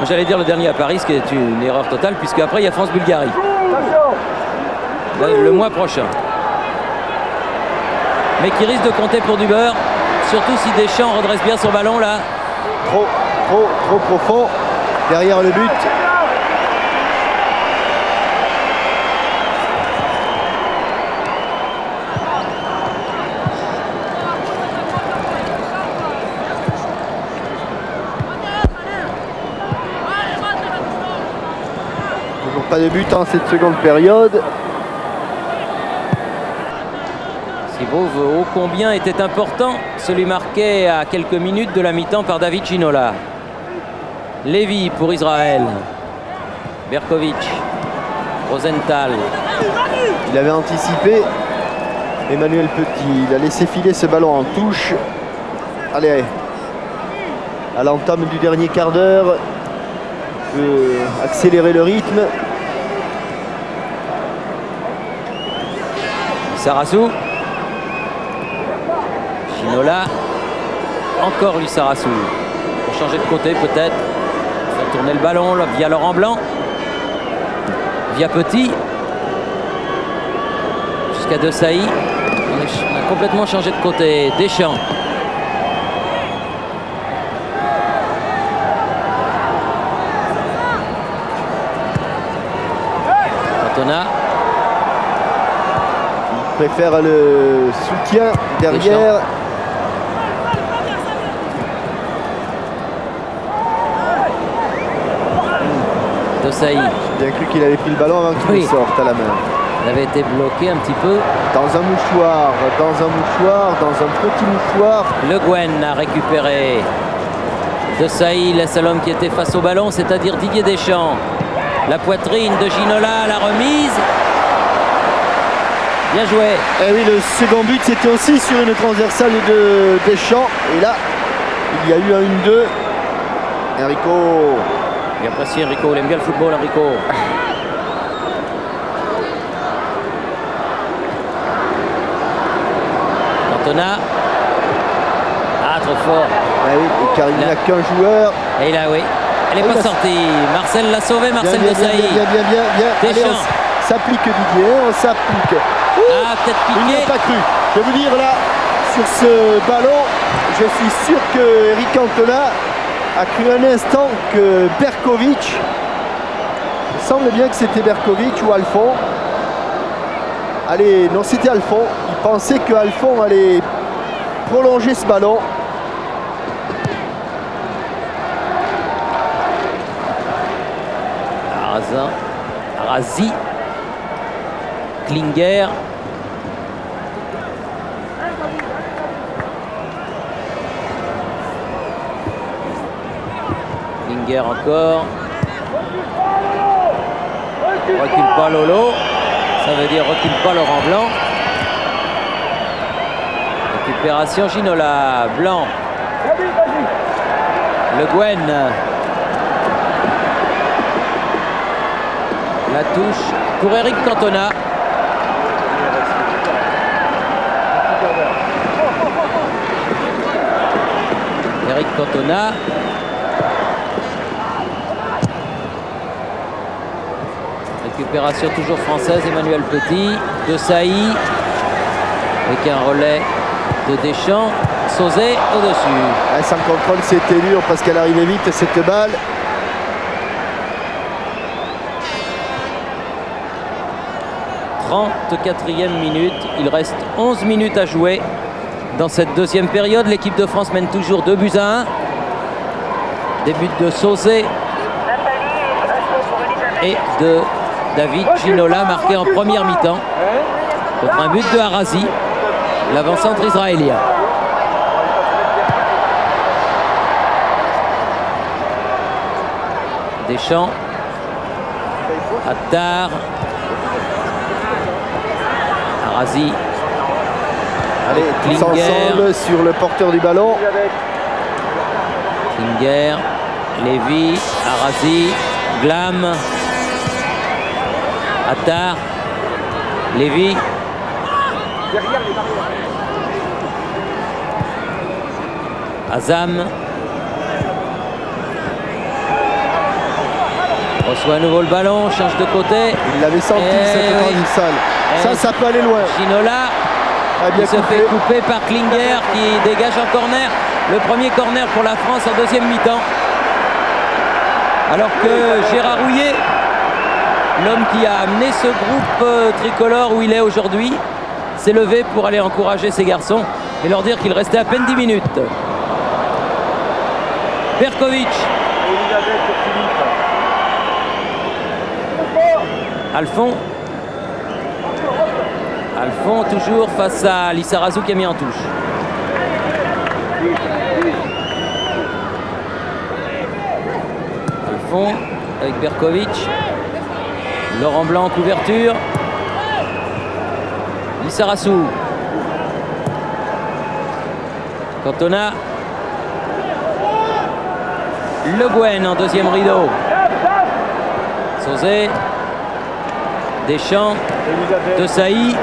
j'allais dire le dernier à Paris, ce qui est une erreur totale, puisque après il y a France-Bulgarie le mois prochain. Mais qui risque de compter pour du beurre, surtout si Deschamps redresse bien son ballon là. Trop profond derrière le but. Pas de but en cette seconde période. Ce qui prouve ô combien était important celui marqué à quelques minutes de la mi-temps par David Ginola. Lévy pour Israël. Berkovic. Rosenthal. Il avait anticipé Emmanuel Petit. Il a laissé filer ce ballon en touche. Allez, à l'entame du dernier quart d'heure, accélérer le rythme. Lissarassou. Ginola. Encore Lissarassou. Pour changer de côté peut-être. Faire tourner le ballon là, via Laurent Blanc. Via Petit. Jusqu'à De Sailly. On a complètement changé de côté. Deschamps. Cantona. Préfère le soutien derrière. De Sailly. J'ai bien cru qu'il avait pris le ballon avant qu'il le sorte à la main. Il avait été bloqué un petit peu. Dans un mouchoir, dans un petit mouchoir. Le Guen a récupéré. De Sailly laisse à l'homme qui était face au ballon, c'est-à-dire Didier Deschamps. La poitrine de Ginola, la remise. Bien joué. Et oui, le second but, c'était aussi sur une transversale de Deschamps. Et là, il y a eu un 1-2. Enrico. Il apprécie Enrico, il aime bien le football, Enrico. Cantona. Ah, trop fort. Ah oui, car il n'y a qu'un joueur. Et là, oui. Elle n'est pas sortie. Marcel l'a sauvé, Marcel De Sailly. Bien. Deschamps. On s'applique Didier, on s'applique. Ah, peut-être piqué. Il n'y a pas cru. Je vais vous dire là, sur ce ballon, je suis sûr que Eric Cantona a cru un instant que Berkovic, il semble bien que c'était Berkovic ou Alphon. Allez, non, c'était Alphon. Il pensait que Alphon allait prolonger ce ballon. Arazi. Klinger. Klinger encore. Recule pas Lolo. Ça veut dire recule pas Laurent Blanc. Récupération Ginola. Blanc. Le Guen. La touche pour Eric Cantona. Eric Cantona. Récupération toujours française, Emmanuel Petit. De Sailly. Avec un relais de Deschamps. Sauzet au-dessus. Sans contrôle, c'était dur parce qu'elle arrivait vite cette balle. « 34e minute. Il reste 11 minutes à jouer dans cette deuxième période. L'équipe de France mène toujours 2-1. Des buts de Sauzet et de David Ginola marqué en première mi-temps contre un but de Arazi, l'avant-centre israélien. Deschamps, Attar, Arazi. Allez, tous ensemble sur le porteur du ballon. Klinger, Lévy, Arazi, Glam, Attar, Lévy. Azam reçoit à nouveau le ballon, change de côté. Il l'avait senti cette grande salle. Ça peut aller loin. Ginola qui se fait couper par Klinger qui dégage un corner. Le premier corner pour la France en deuxième mi-temps. Alors que Gérard Houllier, l'homme qui a amené ce groupe tricolore où il est aujourd'hui, s'est levé pour aller encourager ses garçons et leur dire qu'il restait à peine 10 minutes. Berkovic. Alphon. Alphon toujours face à Lissarazu qui a mis en touche. Alphon avec Berkovic. Laurent Blanc en couverture. Lissarazu. Cantona. Le Guen en deuxième rideau. Sauzet. Deschamps. De Sailly.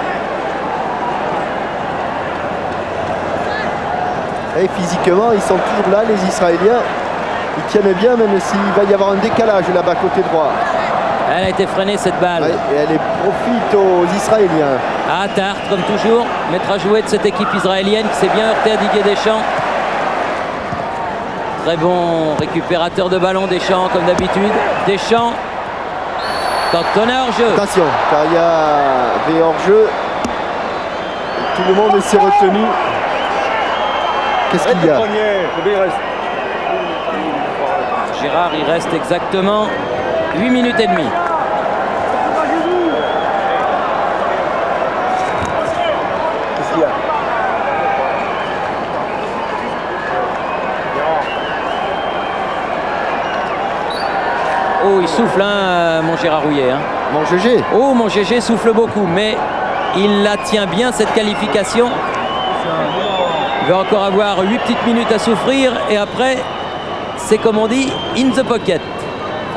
Et physiquement, ils sont toujours là, les Israéliens. Ils tiennent bien, même s'il va y avoir un décalage là-bas côté droit. Elle a été freinée cette balle. Ouais, et elle profite aux Israéliens. Attar, comme toujours, maître à jouer de cette équipe israélienne qui s'est bien heurtée à Didier Deschamps. Très bon récupérateur de ballon, Deschamps, comme d'habitude. Deschamps. Cantona hors-jeu. Attention, car il y avait hors-jeu. Tout le monde s'est retenu. Qu'est-ce qu'il y a? Gérard, il reste exactement 8 minutes et demie. Qu'est-ce qu'il y a? Oh, il souffle, hein, mon Gérard Houllier. Hein. Mon GG. Oh, mon GG souffle beaucoup, mais il la tient bien, cette qualification. Il va encore avoir 8 petites minutes à souffrir, et après, c'est comme on dit, in the pocket.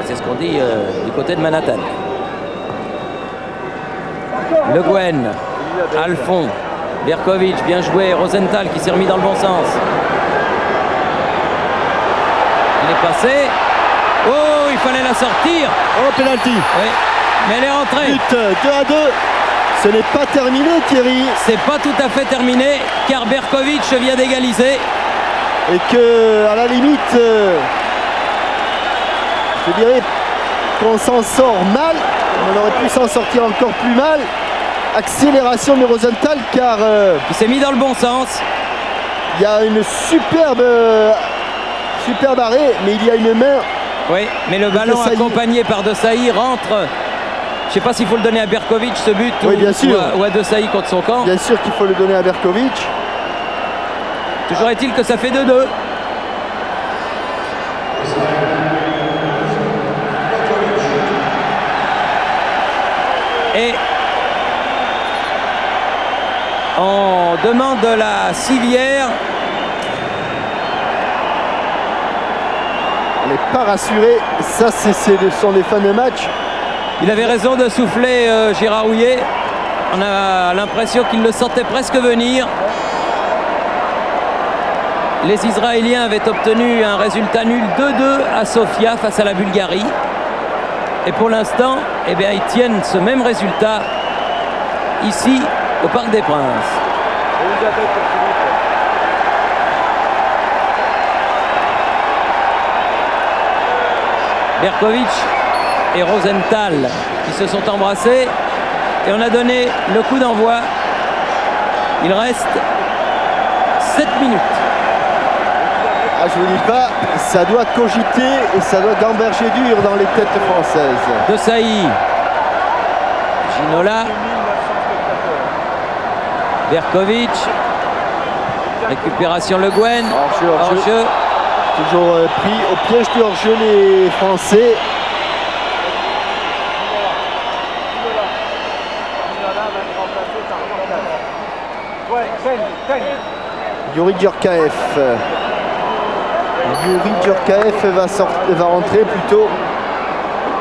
C'est ce qu'on dit du côté de Manhattan. Le Guen, Alphon, Berkovic, bien joué, Rosenthal qui s'est remis dans le bon sens. Il est passé. Oh, il fallait la sortir. Oh, penalty. Oui, mais elle est rentrée. But 2-2. Ce n'est pas terminé, Thierry. C'est pas tout à fait terminé, car Berkovic vient d'égaliser. Et que, à la limite, je dirais qu'on s'en sort mal. On aurait pu s'en sortir encore plus mal. accélération de Rosenthal car il s'est mis dans le bon sens. Il y a une superbe arrêt, mais il y a une main. Oui, mais le ballon accompagné par Desailly rentre. Je ne sais pas s'il faut le donner à Berkovic ce but oui, bien sûr. ou à Desailly contre son camp. Bien sûr qu'il faut le donner à Berkovic. Toujours est-il que ça fait 2-2. Et on demande la civière. On n'est pas rassuré. Ça, ce sont des fins de match. Il avait raison de souffler Gérard Houllier. On a l'impression qu'il le sentait presque venir. Les Israéliens avaient obtenu un résultat nul 2-2 à Sofia face à la Bulgarie. Et pour l'instant, eh bien, ils tiennent ce même résultat ici au Parc des Princes. Berkovic et Rosenthal qui se sont embrassés et on a donné le coup d'envoi. Il reste 7 minutes. Ah, je vous dis pas, ça doit cogiter et ça doit gamberger dur dans les têtes françaises. Desailly, Ginola, Berkovic, récupération Le Guen, hors-jeu. Toujours pris au piège du hors-jeu les Français. Yuri Djorkaeff. Yuri Djorkaeff va rentrer plutôt.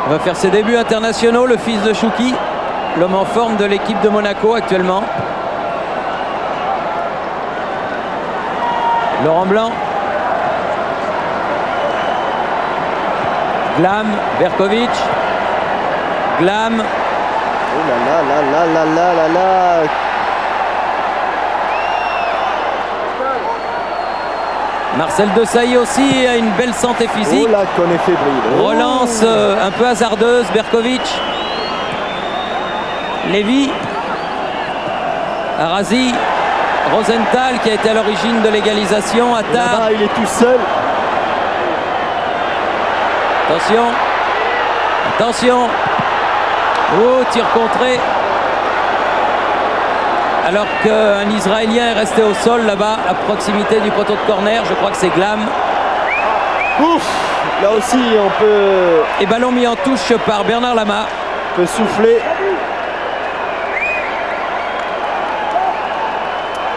Il va faire ses débuts internationaux, le fils de Chouki, l'homme en forme de l'équipe de Monaco actuellement. Laurent Blanc. Glam, Berkovic. Glam. Oh là. Marcel Desailly aussi a une belle santé physique. Oh là qu'on est fébrile. Relance un peu hasardeuse, Berkovic. Lévy. Arazi. Rosenthal qui a été à l'origine de l'égalisation. Attar. Il est tout seul. Attention. Oh, tir contré. Alors qu'un Israélien est resté au sol là-bas à proximité du poteau de corner. Je crois que c'est Glam. Ouf. Là aussi on peut... Et ballon mis en touche par Bernard Lama. On peut souffler.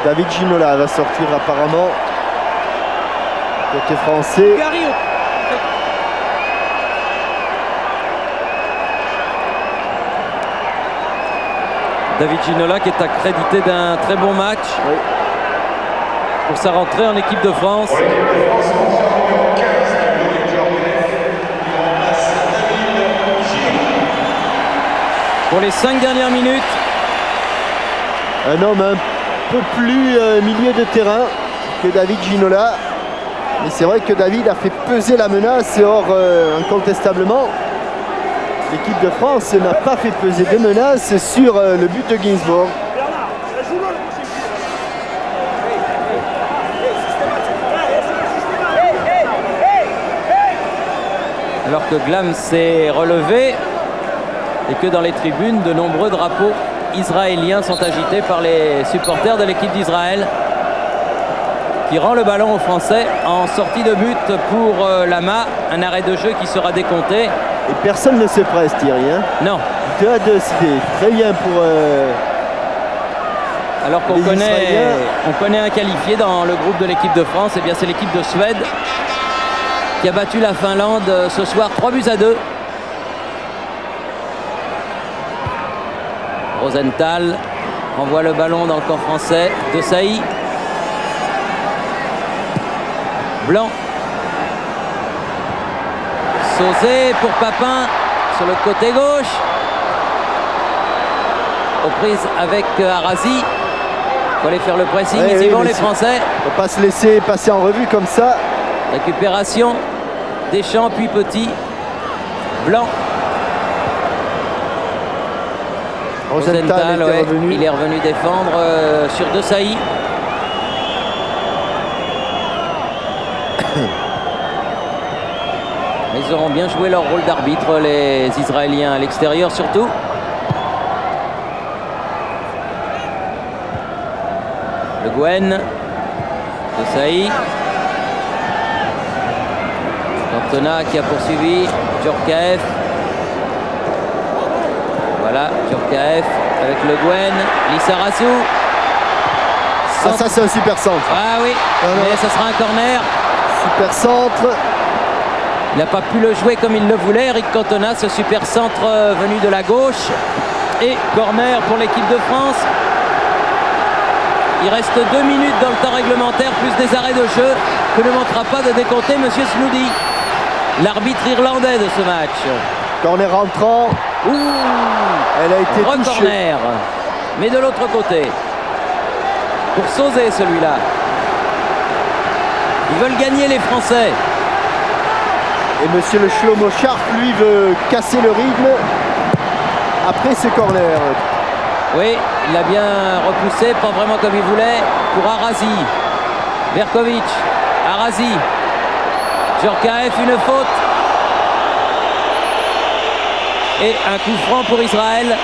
David Ginola va sortir apparemment. Côté français. David Ginola qui est accrédité d'un très bon match pour sa rentrée en équipe de France. Pour les 5 dernières minutes. Un homme un peu plus milieu de terrain que David Ginola. Mais c'est vrai que David a fait peser la menace et or incontestablement l'équipe de France n'a pas fait peser de menaces sur le but de Gainsbourg. Alors que Glam s'est relevé et que dans les tribunes, de nombreux drapeaux israéliens sont agités par les supporters de l'équipe d'Israël qui rend le ballon aux Français en sortie de but pour Lama, un arrêt de jeu qui sera décompté. Et personne ne se presse, Thierry. Hein. Non. 2-2, c'est très bien pour... Alors qu'on connaît un qualifié dans le groupe de l'équipe de France, et bien c'est l'équipe de Suède qui a battu la Finlande ce soir 3-2. Rosenthal envoie le ballon dans le camp français. Desailly. Blanc. Sauzé pour Papin sur le côté gauche. Aux prises avec Arazi. Il faut aller faire le pressing. Ils y vont les Français. Il ne faut pas se laisser passer en revue comme ça. Récupération. Deschamps puis Petit. Blanc. Rosenthal ouais, revenu. il est revenu défendre sur De Sailly. Ils auront bien joué leur rôle d'arbitre, les Israéliens, à l'extérieur surtout. Le Gwen, De Sailly. Cantona qui a poursuivi, Djorkaeff. Voilà, Djorkaeff avec Le Gwen, Lissarassou. Ça c'est un super centre. Ah oui, mais ça sera un corner. Super centre. Il n'a pas pu le jouer comme il le voulait, Eric Cantona, ce super centre venu de la gauche. Et corner pour l'équipe de France. Il reste 2 minutes dans le temps réglementaire, plus des arrêts de jeu que ne manquera pas de décompter Monsieur Snoody, l'arbitre irlandais de ce match. Corner rentrant. Ouh, elle a été touchée. Corner, mais de l'autre côté. Pour Sauzé celui-là. Ils veulent gagner les Français. Et monsieur le Shlomo Sharp, lui, veut casser le rythme après ce corner. Oui, il l'a bien repoussé, pas vraiment comme il voulait, pour Arazi. Berkovic, Arazi. Djorkaeff, une faute. Et un coup franc pour Israël.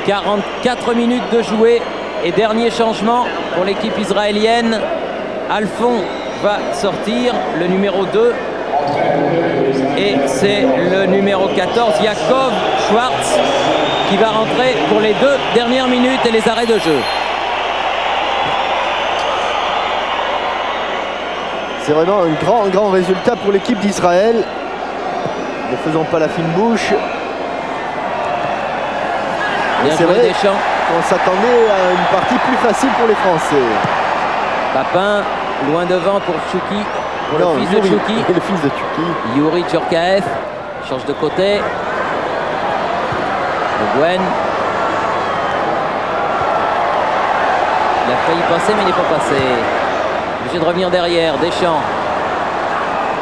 « 44 minutes de jouer et dernier changement pour l'équipe israélienne. Alphon va sortir, le numéro 2. Et c'est le numéro 14, Yaakov Schwartz, qui va rentrer pour les 2 dernières minutes et les arrêts de jeu. C'est vraiment un grand résultat pour l'équipe d'Israël. Ne faisons pas la fine bouche. C'est vrai qu'on s'attendait à une partie plus facile pour les Français. Papin, loin devant pour Tchouki, pour le fils de Tchouki. Le fils de Tchouki. Yuri Djorkaeff change de côté. Le Gwen. Il a failli passer, mais il n'est pas passé. Obligé de revenir derrière. Deschamps.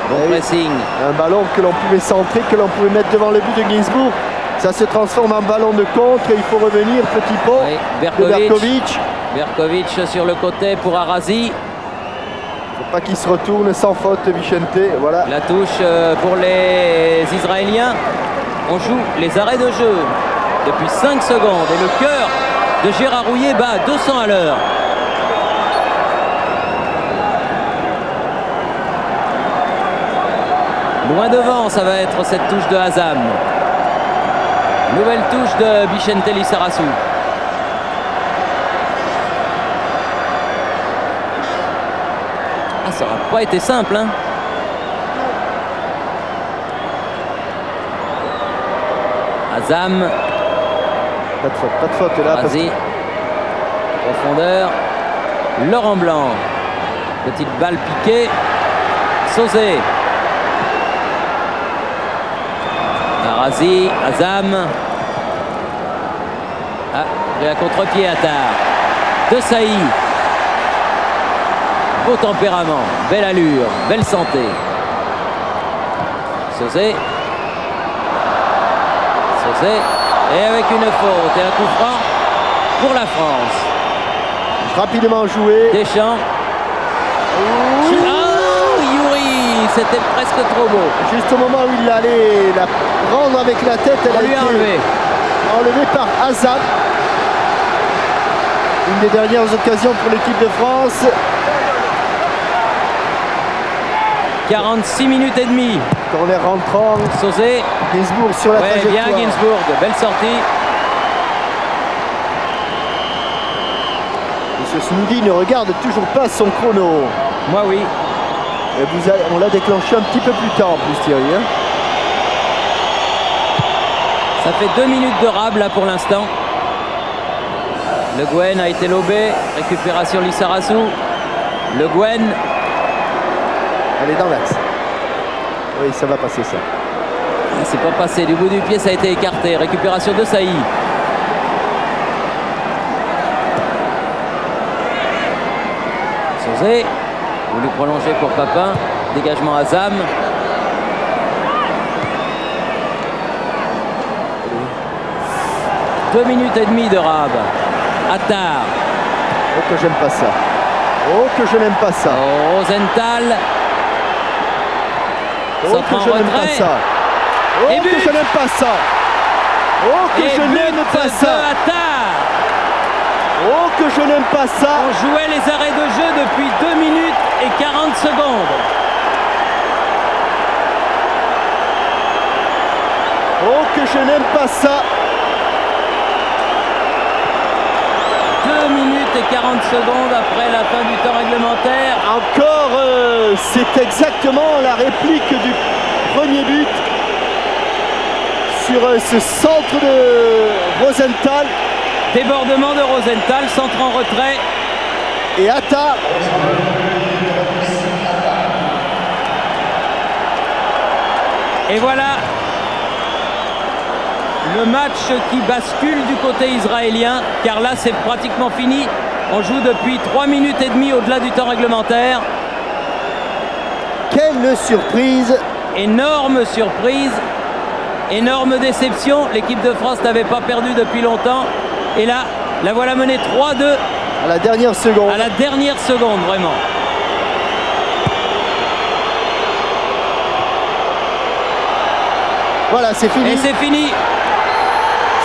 Bon pressing. Un ballon que l'on pouvait centrer, que l'on pouvait mettre devant le but de Gainsbourg. Ça se transforme en ballon de contre et il faut revenir, petit pont de Berkovic. Berkovic sur le côté pour Arazi. Il ne faut pas qu'il se retourne sans faute, Vicente. Voilà. La touche pour les Israéliens. On joue les arrêts de jeu depuis 5 secondes et le cœur de Gérard Rouillet bat à 200 à l'heure. Loin devant, ça va être cette touche de Hazam. Nouvelle touche de Vicente Lissarassou. Ah, ça n'aura pas été simple, hein. Hazam. Pas de faute là. Vas-y. Profondeur. Laurent Blanc. Petite balle piquée. Sauzé. Arazi, Hazam. Ah, pris à contre-pied Attar. De Sailly. Beau tempérament, belle allure, belle santé. Sauzé. Sauzé. Et avec une faute et un coup franc pour la France. Rapidement joué. Deschamps. C'était presque trop beau. Juste au moment où il allait la prendre avec la tête, elle a été enlevée par Hazam. Une des dernières occasions pour l'équipe de France. 46 minutes et demie. Corner rentrant. Sauzé. Gainsbourg sur la trajectoire. Bien Gainsbourg, belle sortie. Monsieur Snoody ne regarde toujours pas son chrono. Moi oui. Et on l'a déclenché un petit peu plus tard en plus, Thierry. Hein. Ça fait 2 minutes de rab là pour l'instant. Le Gwen a été lobé. Récupération Lissarassou. Le Gwen. Elle est dans l'axe. Oui, ça va passer ça. C'est pas passé. Du bout du pied, ça a été écarté. Récupération de Sailly. Sauzé. Voulu prolonger pour Papin. Dégagement Hazam. 2 minutes et demie de Rab. Attar. Oh que j'aime pas ça. Oh que je n'aime pas ça. Oh, Rosenthal. Oh que je n'aime pas ça. Oh et que je n'aime pas ça. Oh que je n'aime pas ça. Attar. Oh que je n'aime pas ça. On jouait les arrêts de jeu depuis 2 minutes et 40 secondes. Oh que je n'aime pas ça. 2 minutes et 40 secondes après la fin du temps réglementaire. Encore, c'est exactement la réplique du premier but sur ce centre de Rosenthal. Débordement de Rosenthal, centre en retrait. Et Attar. Et voilà le match qui bascule du côté israélien, car là c'est pratiquement fini. On joue depuis 3 minutes et demie au-delà du temps réglementaire. Quelle surprise! Énorme surprise, énorme déception. L'équipe de France n'avait pas perdu depuis longtemps. Et là, la voilà menée 3-2. À la dernière seconde. À la dernière seconde, vraiment. Voilà, c'est fini. Et c'est fini.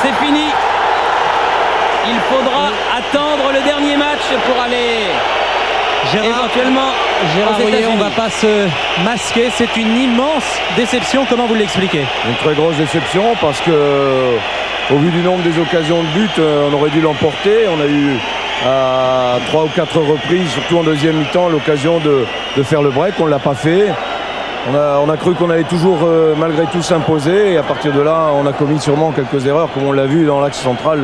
C'est fini. Il faudra attendre le dernier match pour aller éventuellement Gérard aux Rouillet, on États-Unis. ne va pas se masquer. C'est une immense déception. Comment vous l'expliquez? Une très grosse déception parce que, au vu du nombre des occasions de but, on aurait dû l'emporter. On a eu à 3 ou 4 reprises, surtout en deuxième mi-temps, l'occasion de faire le break. On ne l'a pas fait. On a cru qu'on allait toujours malgré tout s'imposer et à partir de là on a commis sûrement quelques erreurs comme on l'a vu dans l'axe central,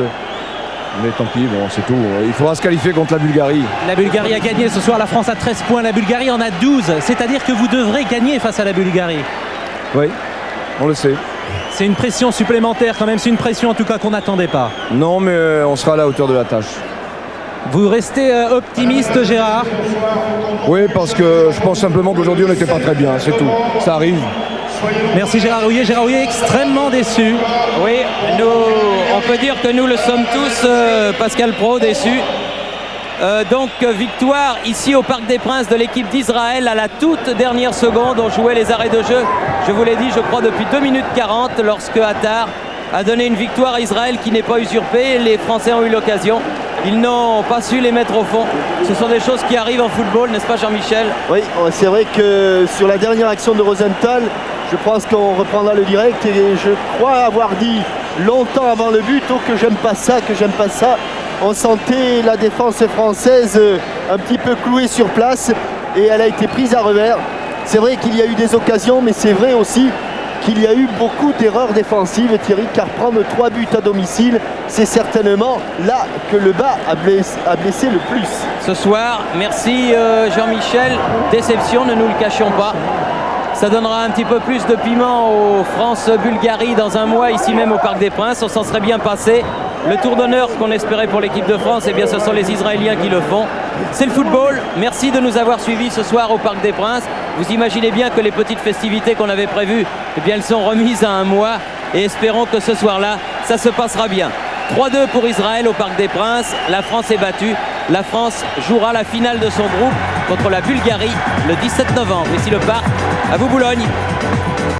mais tant pis, bon, c'est tout. Il faudra se qualifier contre la Bulgarie. La Bulgarie a gagné ce soir, la France a 13 points, la Bulgarie en a 12, c'est-à-dire que vous devrez gagner face à la Bulgarie. Oui, on le sait. C'est une pression supplémentaire quand même, c'est une pression en tout cas qu'on n'attendait pas. Non, mais on sera à la hauteur de la tâche. Vous restez optimiste, Gérard? Oui, parce que je pense simplement qu'aujourd'hui on n'était pas très bien, c'est tout. Ça arrive. Merci Gérard Rouillet. Gérard Rouillet extrêmement déçu. Oui, on peut dire que nous le sommes tous, Pascal Pro, déçus. Donc victoire ici au Parc des Princes de l'équipe d'Israël à la toute dernière seconde. On jouait les arrêts de jeu, je vous l'ai dit, je crois depuis 2 minutes 40 lorsque Attar a donné une victoire à Israël qui n'est pas usurpée. Les Français ont eu l'occasion. Ils n'ont pas su les mettre au fond. Ce sont des choses qui arrivent en football, n'est-ce pas Jean-Michel? Oui, c'est vrai que sur la dernière action de Rosenthal, je pense qu'on reprendra le direct et je crois avoir dit longtemps avant le but, oh que j'aime pas ça, que j'aime pas ça. On sentait la défense française un petit peu clouée sur place et elle a été prise à revers. C'est vrai qu'il y a eu des occasions, mais c'est vrai aussi qu'il y a eu beaucoup d'erreurs défensives, Thierry, car prendre 3 buts à domicile, c'est certainement là que le bas a blessé le plus. Ce soir, merci Jean-Michel, déception, ne nous le cachions pas. Ça donnera un petit peu plus de piment aux France-Bulgarie dans un mois, ici même au Parc des Princes. On s'en serait bien passé. Le tour d'honneur qu'on espérait pour l'équipe de France, eh bien, ce sont les Israéliens qui le font. C'est le football. Merci de nous avoir suivis ce soir au Parc des Princes. Vous imaginez bien que les petites festivités qu'on avait prévues, eh bien, elles sont remises à un mois. Et espérons que ce soir-là, ça se passera bien. 3-2 pour Israël au Parc des Princes. La France est battue. La France jouera la finale de son groupe contre la Bulgarie le 17 novembre. Ici le Parc. À vous Boulogne.